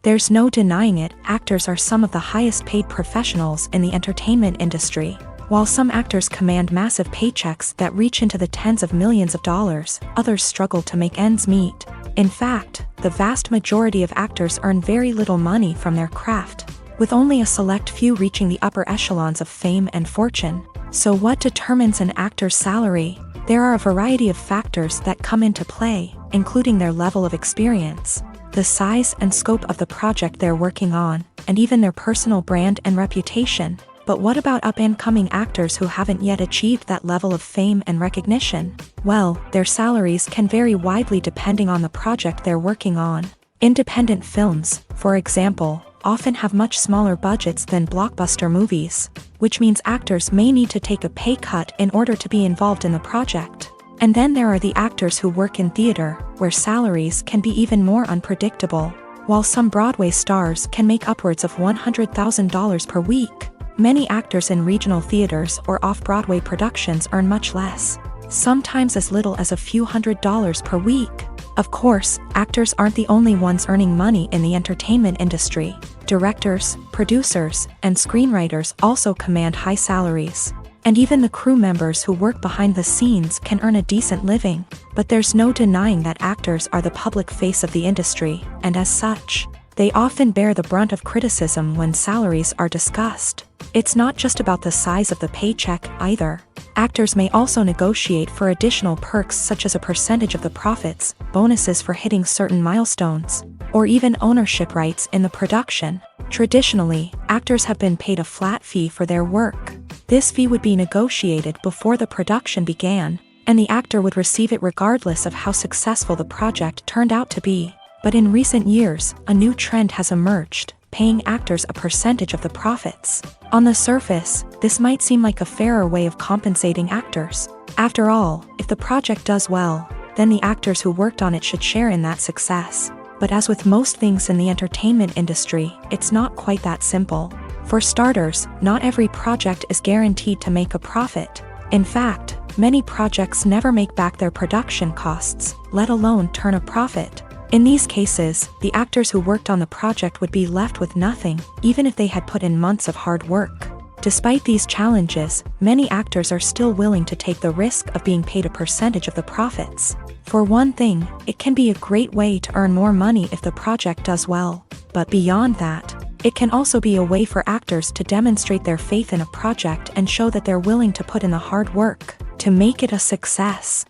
A: There's no denying it, actors are some of the highest-paid professionals in the entertainment industry. While some actors command massive paychecks that reach into the tens of millions of dollars, others struggle to make ends meet. In fact, the vast majority of actors earn very little money from their craft, with only a select few reaching the upper echelons of fame and fortune. So what determines an actor's salary? There are a variety of factors that come into play, including their level of experience, the size and scope of the project they're working on, and even their personal brand and reputation. But what about up-and-coming actors who haven't yet achieved that level of fame and recognition? Well, their salaries can vary widely depending on the project they're working on. Independent films, for example, often have much smaller budgets than blockbuster movies, which means actors may need to take a pay cut in order to be involved in the project. And then there are the actors who work in theater, where salaries can be even more unpredictable. While some Broadway stars can make upwards of $100,000 per week, many actors in regional theaters or off-Broadway productions earn much less, sometimes as little as a few $100s per week. Of course, actors aren't the only ones earning money in the entertainment industry. Directors, producers, and screenwriters also command high salaries. And even the crew members who work behind the scenes can earn a decent living. But there's no denying that actors are the public face of the industry, and as such, they often bear the brunt of criticism when salaries are discussed. It's not just about the size of the paycheck, either. Actors may also negotiate for additional perks such as a percentage of the profits, bonuses for hitting certain milestones, or even ownership rights in the production. Traditionally, actors have been paid a flat fee for their work. This fee would be negotiated before the production began, and the actor would receive it regardless of how successful the project turned out to be. But in recent years, a new trend has emerged, paying actors a percentage of the profits. On the surface, this might seem like a fairer way of compensating actors. After all, if the project does well, then the actors who worked on it should share in that success. But as with most things in the entertainment industry, it's not quite that simple. For starters, not every project is guaranteed to make a profit. In fact, many projects never make back their production costs, let alone turn a profit. In these cases, the actors who worked on the project would be left with nothing, even if they had put in months of hard work. Despite these challenges, many actors are still willing to take the risk of being paid a percentage of the profits. For one thing, it can be a great way to earn more money if the project does well. But beyond that, it can also be a way for actors to demonstrate their faith in a project and show that they're willing to put in the hard work to make it a success.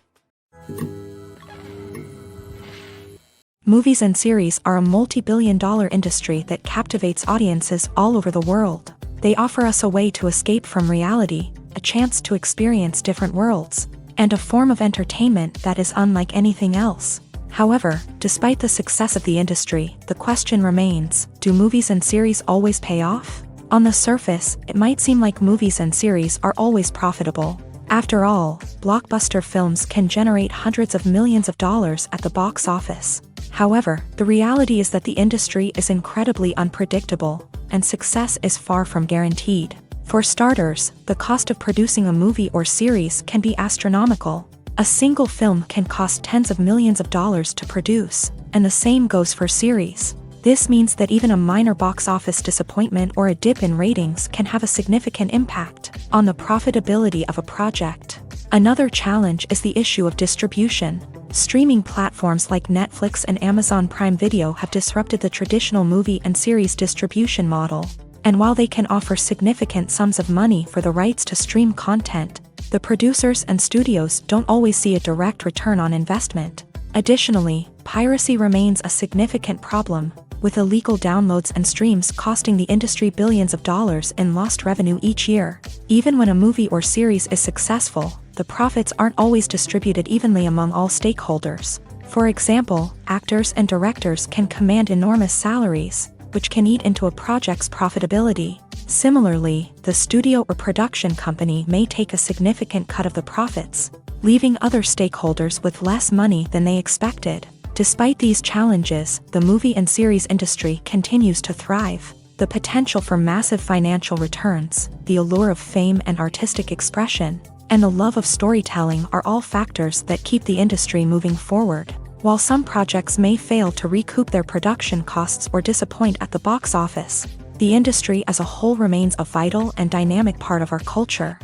A: Movies and series are a multi-billion-dollar industry that captivates audiences all over the world. They offer us a way to escape from reality, a chance to experience different worlds, and a form of entertainment that is unlike anything else. However, despite the success of the industry, the question remains, do movies and series always pay off? On the surface, it might seem like movies and series are always profitable. After all, blockbuster films can generate hundreds of millions of dollars at the box office. However, the reality is that the industry is incredibly unpredictable, and success is far from guaranteed. For starters, the cost of producing a movie or series can be astronomical. A single film can cost tens of millions of dollars to produce, and the same goes for series. This means that even a minor box office disappointment or a dip in ratings can have a significant impact on the profitability of a project. Another challenge is the issue of distribution. Streaming platforms like Netflix and Amazon Prime Video have disrupted the traditional movie and series distribution model. And while they can offer significant sums of money for the rights to stream content, the producers and studios don't always see a direct return on investment. Additionally, piracy remains a significant problem, with illegal downloads and streams costing the industry billions of dollars in lost revenue each year. Even when a movie or series is successful, the profits aren't always distributed evenly among all stakeholders. For example, actors and directors can command enormous salaries, which can eat into a project's profitability. Similarly, the studio or production company may take a significant cut of the profits, leaving other stakeholders with less money than they expected. Despite these challenges, the movie and series industry continues to thrive. The potential for massive financial returns, the allure of fame and artistic expression, and the love of storytelling are all factors that keep the industry moving forward. While some projects may fail to recoup their production costs or disappoint at the box office, the industry as a whole remains a vital and dynamic part of our culture.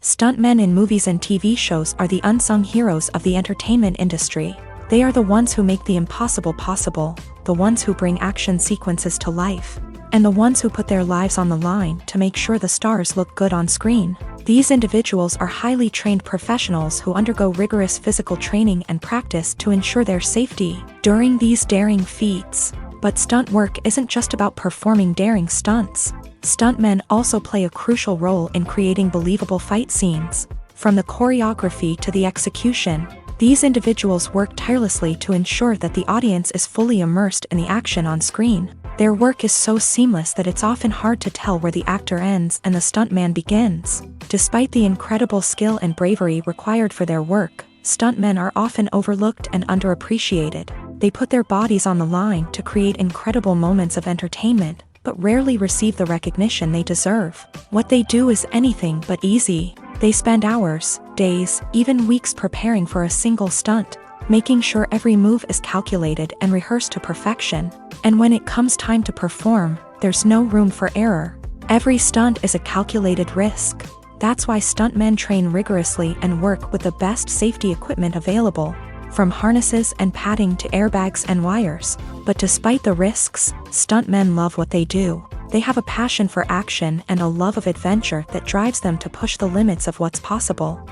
A: Stuntmen in movies and TV shows are the unsung heroes of the entertainment industry. They are the ones who make the impossible possible, the ones who bring action sequences to life, and the ones who put their lives on the line to make sure the stars look good on screen. These individuals are highly trained professionals who undergo rigorous physical training and practice to ensure their safety during these daring feats. But stunt work isn't just about performing daring stunts. Stuntmen also play a crucial role in creating believable fight scenes. From the choreography to the execution, these individuals work tirelessly to ensure that the audience is fully immersed in the action on screen. Their work is so seamless that it's often hard to tell where the actor ends and the stuntman begins. Despite the incredible skill and bravery required for their work, stuntmen are often overlooked and underappreciated. They put their bodies on the line to create incredible moments of entertainment, but rarely receive the recognition they deserve. What they do is anything but easy. They spend hours, days, even weeks preparing for a single stunt, making sure every move is calculated and rehearsed to perfection. And when it comes time to perform, there's no room for error. Every stunt is a calculated risk. That's why stuntmen train rigorously and work with the best safety equipment available, from harnesses and padding to airbags and wires. But despite the risks, stuntmen love what they do. They have a passion for action and a love of adventure that drives them to push the limits of what's possible.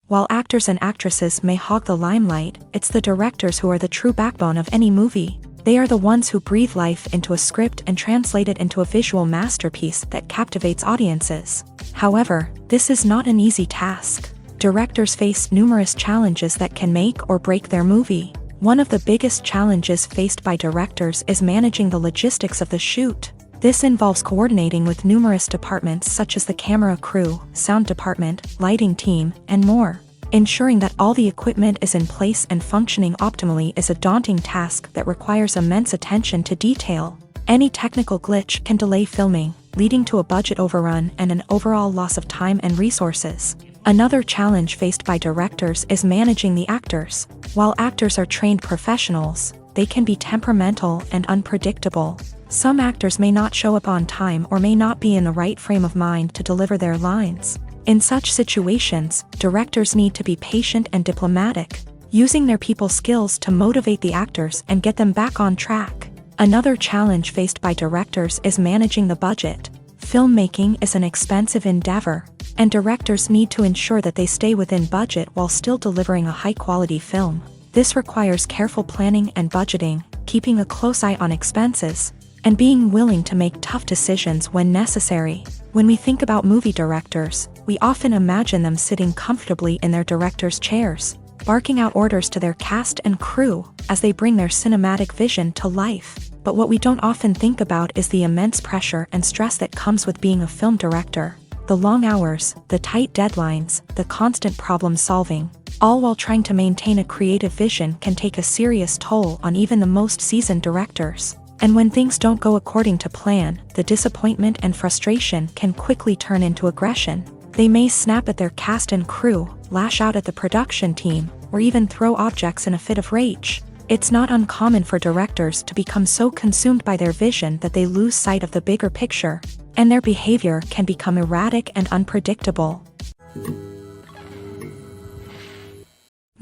A: While actors and actresses may hog the limelight, it's the directors who are the true backbone of any movie. They are the ones who breathe life into a script and translate it into a visual masterpiece that captivates audiences. However, this is not an easy task. Directors face numerous challenges that can make or break their movie. One of the biggest challenges faced by directors is managing the logistics of the shoot. This involves coordinating with numerous departments such as the camera crew, sound department, lighting team, and more. Ensuring that all the equipment is in place and functioning optimally is a daunting task that requires immense attention to detail. Any technical glitch can delay filming, leading to a budget overrun and an overall loss of time and resources. Another challenge faced by directors is managing the actors. While actors are trained professionals, they can be temperamental and unpredictable. Some actors may not show up on time or may not be in the right frame of mind to deliver their lines. In such situations, directors need to be patient and diplomatic, using their people skills to motivate the actors and get them back on track. Another challenge faced by directors is managing the budget. Filmmaking is an expensive endeavor, and directors need to ensure that they stay within budget while still delivering a high-quality film. This requires careful planning and budgeting, keeping a close eye on expenses, and being willing to make tough decisions when necessary. When we think about movie directors, we often imagine them sitting comfortably in their director's chairs, barking out orders to their cast and crew as they bring their cinematic vision to life. But what we don't often think about is the immense pressure and stress that comes with being a film director. The long hours, the tight deadlines, the constant problem solving, all while trying to maintain a creative vision can take a serious toll on even the most seasoned directors. And when things don't go according to plan, the disappointment and frustration can quickly turn into aggression. They may snap at their cast and crew, lash out at the production team, or even throw objects in a fit of rage. It's not uncommon for directors to become so consumed by their vision that they lose sight of the bigger picture, and their behavior can become erratic and unpredictable.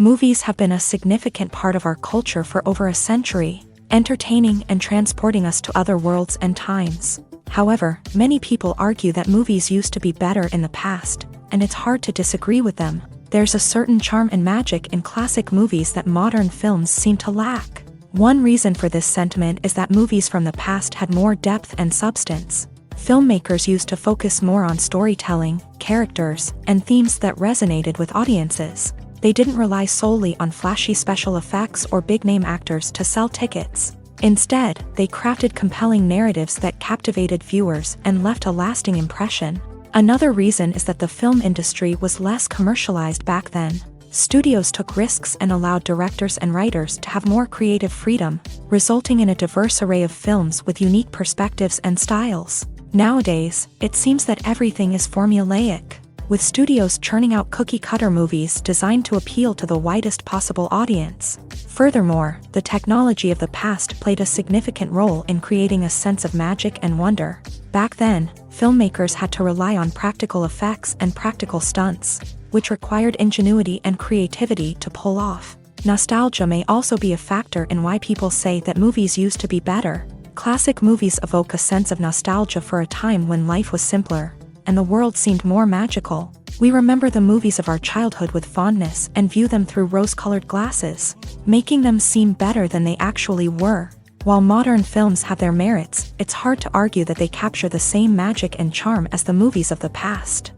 A: Movies have been a significant part of our culture for over a century, entertaining and transporting us to other worlds and times. However, many people argue that movies used to be better in the past, and it's hard to disagree with them. There's a certain charm and magic in classic movies that modern films seem to lack. One reason for this sentiment is that movies from the past had more depth and substance. Filmmakers used to focus more on storytelling, characters, and themes that resonated with audiences. They didn't rely solely on flashy special effects or big-name actors to sell tickets. Instead, they crafted compelling narratives that captivated viewers and left a lasting impression. Another reason is that the film industry was less commercialized back then. Studios took risks and allowed directors and writers to have more creative freedom, resulting in a diverse array of films with unique perspectives and styles. Nowadays, it seems that everything is formulaic, with studios churning out cookie-cutter movies designed to appeal to the widest possible audience. Furthermore, the technology of the past played a significant role in creating a sense of magic and wonder. Back then, filmmakers had to rely on practical effects and practical stunts, which required ingenuity and creativity to pull off. Nostalgia may also be a factor in why people say that movies used to be better. Classic movies evoke a sense of nostalgia for a time when life was simpler, and the world seemed more magical. We remember the movies of our childhood with fondness and view them through rose-colored glasses, making them seem better than they actually were. While modern films have their merits, it's hard to argue that they capture the same magic and charm as the movies of the past.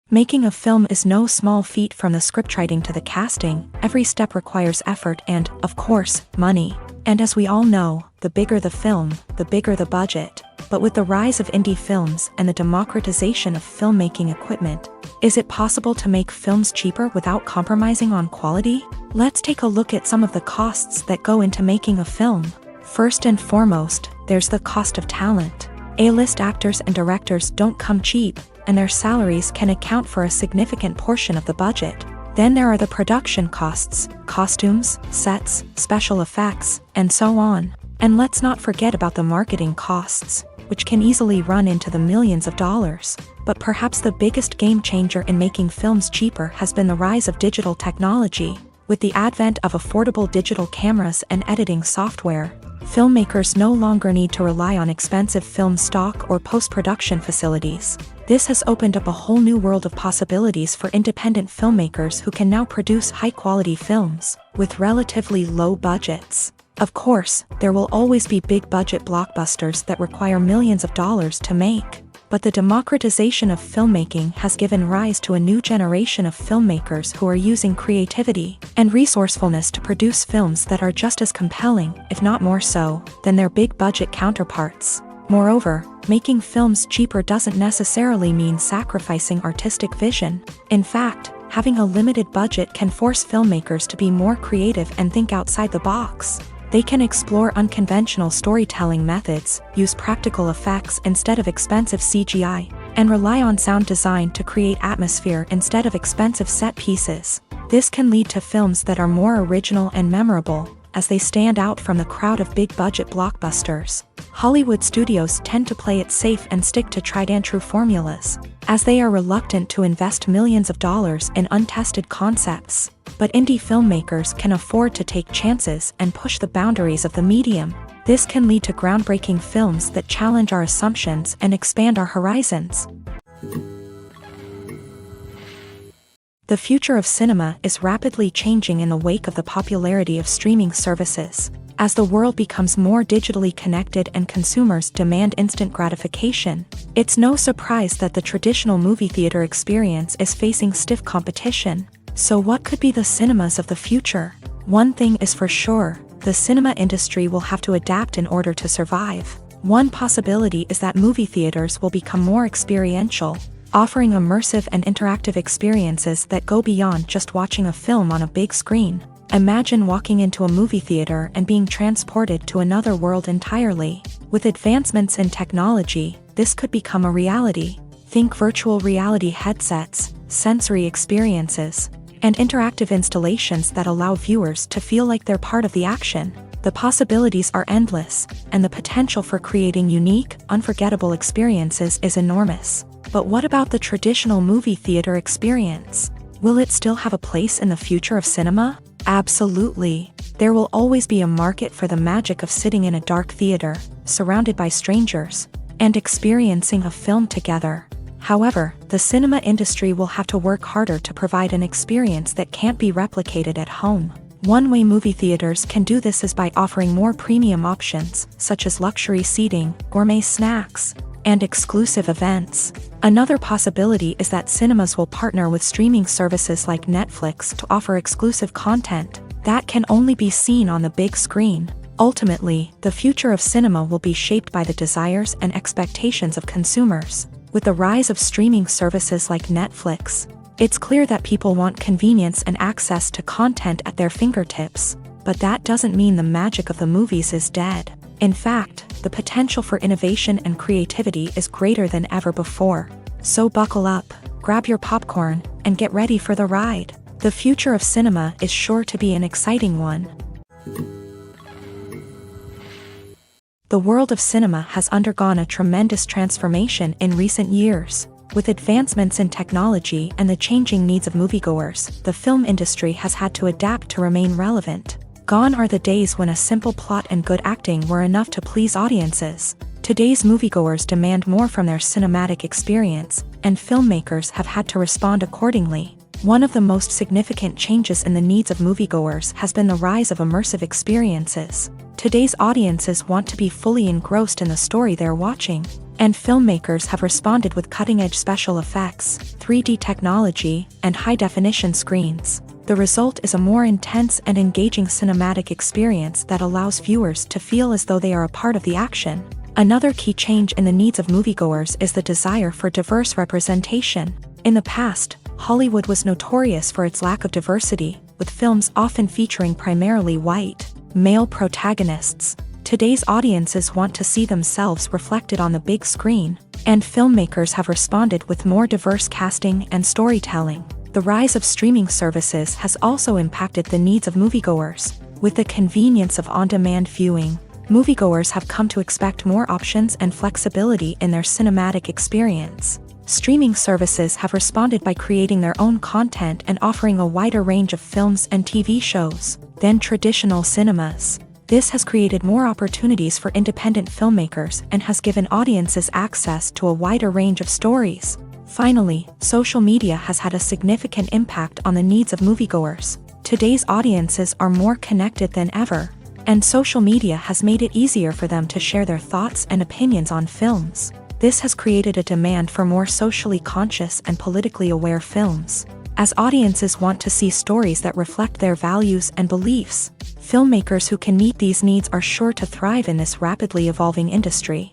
A: Making a film is no small feat. From the scriptwriting to the casting, every step requires effort and, of course, money. And as we all know, the bigger the film, the bigger the budget. But with the rise of indie films and the democratization of filmmaking equipment, is it possible to make films cheaper without compromising on quality? Let's take a look at some of the costs that go into making a film. First and foremost, there's the cost of talent. A-list actors and directors don't come cheap, and their salaries can account for a significant portion of the budget. Then there are the production costs, costumes, sets, special effects, and so on. And let's not forget about the marketing costs, which can easily run into the millions of dollars. But perhaps the biggest game changer in making films cheaper has been the rise of digital technology. With the advent of affordable digital cameras and editing software, filmmakers no longer need to rely on expensive film stock or post-production facilities. This has opened up a whole new world of possibilities for independent filmmakers who can now produce high-quality films with relatively low budgets. Of course, there will always be big-budget blockbusters that require millions of dollars to make. But the democratization of filmmaking has given rise to a new generation of filmmakers who are using creativity and resourcefulness to produce films that are just as compelling, if not more so, than their big-budget counterparts. Moreover, making films cheaper doesn't necessarily mean sacrificing artistic vision. In fact, having a limited budget can force filmmakers to be more creative and think outside the box. They can explore unconventional storytelling methods, use practical effects instead of expensive CGI, and rely on sound design to create atmosphere instead of expensive set pieces. This can lead to films that are more original and memorable, as they stand out from the crowd of big-budget blockbusters. Hollywood studios tend to play it safe and stick to tried-and-true formulas, as they are reluctant to invest millions of dollars in untested concepts. But indie filmmakers can afford to take chances and push the boundaries of the medium. This can lead to groundbreaking films that challenge our assumptions and expand our horizons. The future of cinema is rapidly changing in the wake of the popularity of streaming services. As the world becomes more digitally connected and consumers demand instant gratification, it's no surprise that the traditional movie theater experience is facing stiff competition. So what could be the cinemas of the future? One thing is for sure, the cinema industry will have to adapt in order to survive. One possibility is that movie theaters will become more experiential, offering immersive and interactive experiences that go beyond just watching a film on a big screen. Imagine walking into a movie theater and being transported to another world entirely. With advancements in technology, this could become a reality. Think virtual reality headsets, sensory experiences, and interactive installations that allow viewers to feel like they're part of the action. The possibilities are endless, and the potential for creating unique, unforgettable experiences is enormous. But what about the traditional movie theater experience? Will it still have a place in the future of cinema? Absolutely. There will always be a market for the magic of sitting in a dark theater, surrounded by strangers, and experiencing a film together. However, the cinema industry will have to work harder to provide an experience that can't be replicated at home. One way movie theaters can do this is by offering more premium options, such as luxury seating, gourmet snacks, and exclusive events. Another possibility is that cinemas will partner with streaming services like Netflix to offer exclusive content that can only be seen on the big screen. Ultimately, the future of cinema will be shaped by the desires and expectations of consumers. With the rise of streaming services like Netflix, it's clear that people want convenience and access to content at their fingertips. But that doesn't mean the magic of the movies is dead. In fact, the potential for innovation and creativity is greater than ever before. So buckle up, grab your popcorn, and get ready for the ride. The future of cinema is sure to be an exciting one. The world of cinema has undergone a tremendous transformation in recent years. With advancements in technology and the changing needs of moviegoers, the film industry has had to adapt to remain relevant. Gone are the days when a simple plot and good acting were enough to please audiences. Today's moviegoers demand more from their cinematic experience, and filmmakers have had to respond accordingly. One of the most significant changes in the needs of moviegoers has been the rise of immersive experiences. Today's audiences want to be fully engrossed in the story they're watching, and filmmakers have responded with cutting-edge special effects, 3D technology, and high-definition screens. The result is a more intense and engaging cinematic experience that allows viewers to feel as though they are a part of the action. Another key change in the needs of moviegoers is the desire for diverse representation. In the past, Hollywood was notorious for its lack of diversity, with films often featuring primarily white, male protagonists. Today's audiences want to see themselves reflected on the big screen, and filmmakers have responded with more diverse casting and storytelling. The rise of streaming services has also impacted the needs of moviegoers. With the convenience of on-demand viewing, moviegoers have come to expect more options and flexibility in their cinematic experience. Streaming services have responded by creating their own content and offering a wider range of films and TV shows than traditional cinemas. This has created more opportunities for independent filmmakers and has given audiences access to a wider range of stories. Finally, social media has had a significant impact on the needs of moviegoers. Today's audiences are more connected than ever, and social media has made it easier for them to share their thoughts and opinions on films. This has created a demand for more socially conscious and politically aware films. As audiences want to see stories that reflect their values and beliefs, filmmakers who can meet these needs are sure to thrive in this rapidly evolving industry.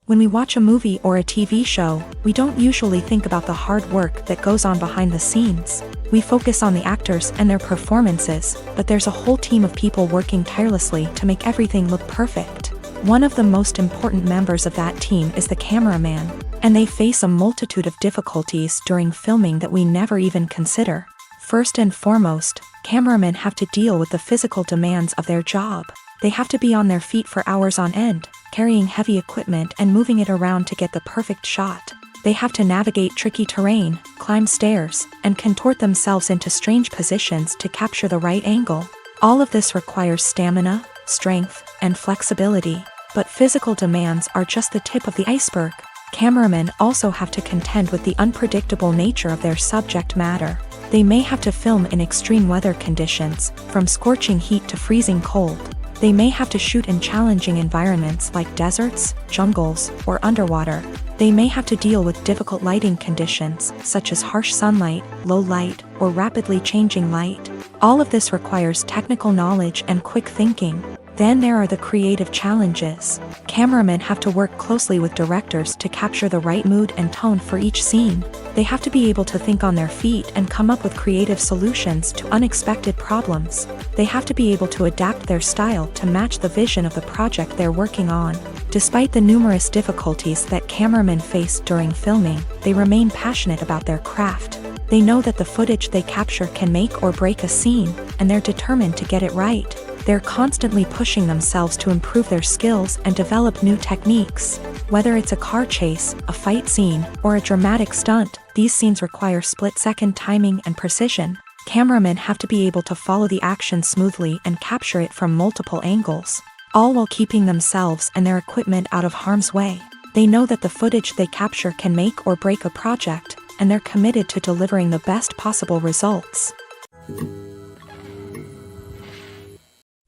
A: When we watch a movie or a TV show, we don't usually think about the hard work that goes on behind the scenes. We focus on the actors and their performances, but there's a whole team of people working tirelessly to make everything look perfect. One of the most important members of that team is the cameraman, and they face a multitude of difficulties during filming that we never even consider. First and foremost, cameramen have to deal with the physical demands of their job. They have to be on their feet for hours on end, carrying heavy equipment and moving it around to get the perfect shot. They have to navigate tricky terrain, climb stairs, and contort themselves into strange positions to capture the right angle. All of this requires stamina, strength, and flexibility. But physical demands are just the tip of the iceberg. Cameramen also have to contend with the unpredictable nature of their subject matter. They may have to film in extreme weather conditions, from scorching heat to freezing cold. They may have to shoot in challenging environments like deserts, jungles, or underwater. They may have to deal with difficult lighting conditions, such as harsh sunlight, low light, or rapidly changing light. All of this requires technical knowledge and quick thinking. Then there are the creative challenges. Cameramen have to work closely with directors to capture the right mood and tone for each scene. They have to be able to think on their feet and come up with creative solutions to unexpected problems. They have to be able to adapt their style to match the vision of the project they're working on. Despite the numerous difficulties that cameramen face during filming, they remain passionate about their craft. They know that the footage they capture can make or break a scene, and they're determined to get it right. They're constantly pushing themselves to improve their skills and develop new techniques. Whether it's a car chase, a fight scene, or a dramatic stunt, these scenes require split-second timing and precision. Cameramen have to be able to follow the action smoothly and capture it from multiple angles, all while keeping themselves and their equipment out of harm's way. They know that the footage they capture can make or break a project, and they're committed to delivering the best possible results.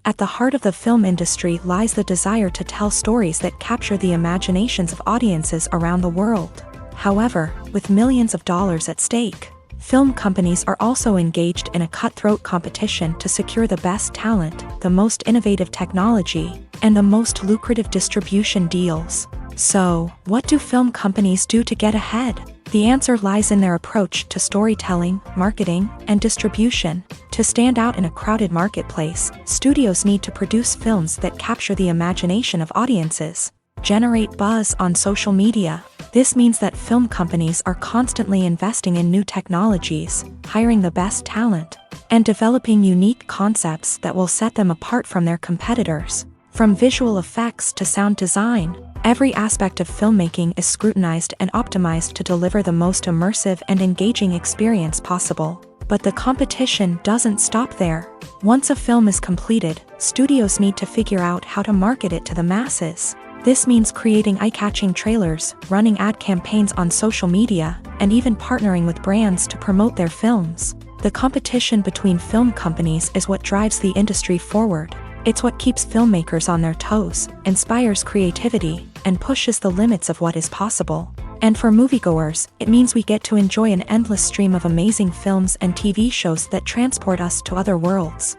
A: At the heart of the film industry lies the desire to tell stories that capture the imaginations of audiences around the world. However, with millions of dollars at stake, film companies are also engaged in a cutthroat competition to secure the best talent, the most innovative technology, and the most lucrative distribution deals. So, what do film companies do to get ahead? The answer lies in their approach to storytelling, marketing, and distribution. To stand out in a crowded marketplace, studios need to produce films that capture the imagination of audiences, generate buzz on social media. This means that film companies are constantly investing in new technologies, hiring the best talent, and developing unique concepts that will set them apart from their competitors. From visual effects to sound design, every aspect of filmmaking is scrutinized and optimized to deliver the most immersive and engaging experience possible. But the competition doesn't stop there. Once a film is completed, studios need to figure out how to market it to the masses. This means creating eye-catching trailers, running ad campaigns on social media, and even partnering with brands to promote their films. The competition between film companies is what drives the industry forward. It's what keeps filmmakers on their toes, inspires creativity, and pushes the limits of what is possible. And for moviegoers, it means we get to enjoy an endless stream of amazing films and TV shows that transport us to other worlds.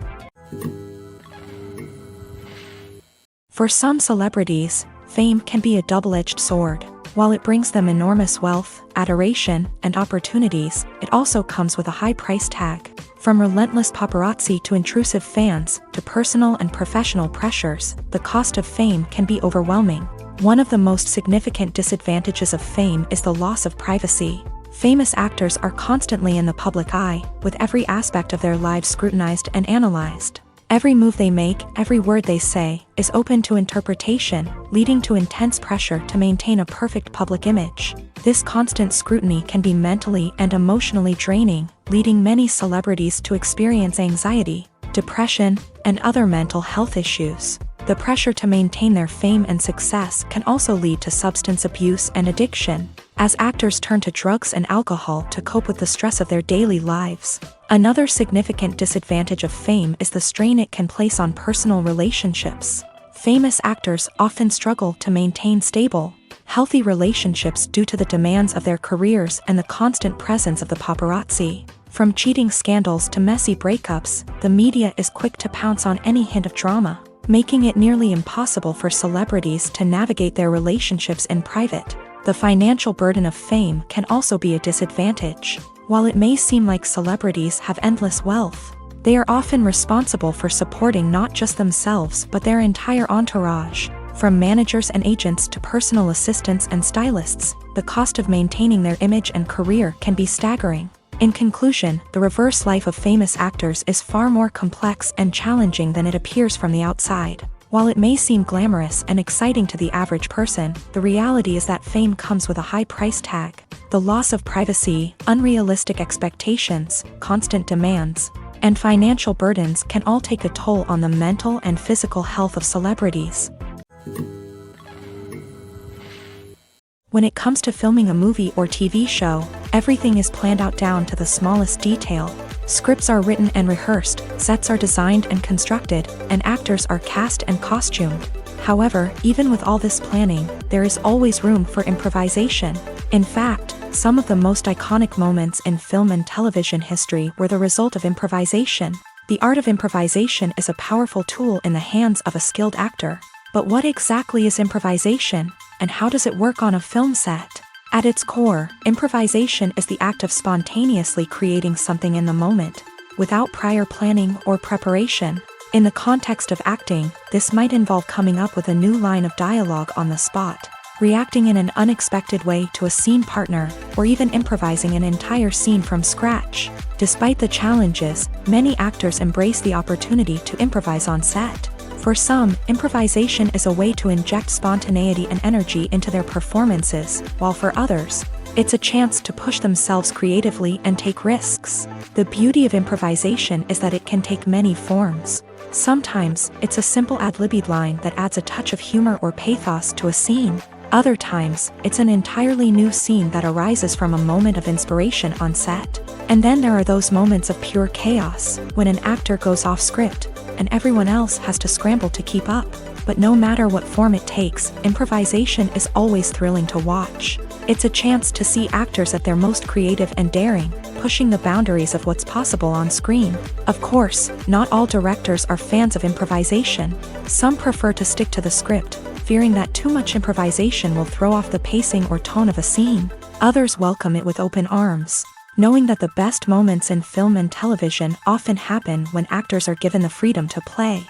A: For some celebrities, fame can be a double-edged sword. While it brings them enormous wealth, adoration, and opportunities, it also comes with a high price tag. From relentless paparazzi to intrusive fans, to personal and professional pressures, the cost of fame can be overwhelming. One of the most significant disadvantages of fame is the loss of privacy. Famous actors are constantly in the public eye, with every aspect of their lives scrutinized and analyzed. Every move they make, every word they say, is open to interpretation, leading to intense pressure to maintain a perfect public image. This constant scrutiny can be mentally and emotionally draining, leading many celebrities to experience anxiety, depression, and other mental health issues. The pressure to maintain their fame and success can also lead to substance abuse and addiction, as actors turn to drugs and alcohol to cope with the stress of their daily lives. Another significant disadvantage of fame is the strain it can place on personal relationships. Famous actors often struggle to maintain stable, healthy relationships due to the demands of their careers and the constant presence of the paparazzi. From cheating scandals to messy breakups, the media is quick to pounce on any hint of drama, making it nearly impossible for celebrities to navigate their relationships in private. The financial burden of fame can also be a disadvantage. While it may seem like celebrities have endless wealth, they are often responsible for supporting not just themselves but their entire entourage. From managers and agents to personal assistants and stylists, the cost of maintaining their image and career can be staggering. In conclusion, the reverse life of famous actors is far more complex and challenging than it appears from the outside. While it may seem glamorous and exciting to the average person, the reality is that fame comes with a high price tag. The loss of privacy, unrealistic expectations, constant demands, and financial burdens can all take a toll on the mental and physical health of celebrities. When it comes to filming a movie or TV show, everything is planned out down to the smallest detail. Scripts are written and rehearsed, sets are designed and constructed, and actors are cast and costumed. However, even with all this planning, there is always room for improvisation. In fact, some of the most iconic moments in film and television history were the result of improvisation. The art of improvisation is a powerful tool in the hands of a skilled actor. But what exactly is improvisation, and how does it work on a film set? At its core, improvisation is the act of spontaneously creating something in the moment, without prior planning or preparation. In the context of acting, this might involve coming up with a new line of dialogue on the spot, reacting in an unexpected way to a scene partner, or even improvising an entire scene from scratch. Despite the challenges, many actors embrace the opportunity to improvise on set. For some, improvisation is a way to inject spontaneity and energy into their performances, while for others, it's a chance to push themselves creatively and take risks. The beauty of improvisation is that it can take many forms. Sometimes, it's a simple ad-libbed line that adds a touch of humor or pathos to a scene. Other times, it's an entirely new scene that arises from a moment of inspiration on set. And then there are those moments of pure chaos, when an actor goes off script, and everyone else has to scramble to keep up. But no matter what form it takes, improvisation is always thrilling to watch. It's a chance to see actors at their most creative and daring, pushing the boundaries of what's possible on screen. Of course, not all directors are fans of improvisation. Some prefer to stick to the script, fearing that too much improvisation will throw off the pacing or tone of a scene. Others welcome it with open arms, knowing that the best moments in film and television often happen when actors are given the freedom to play.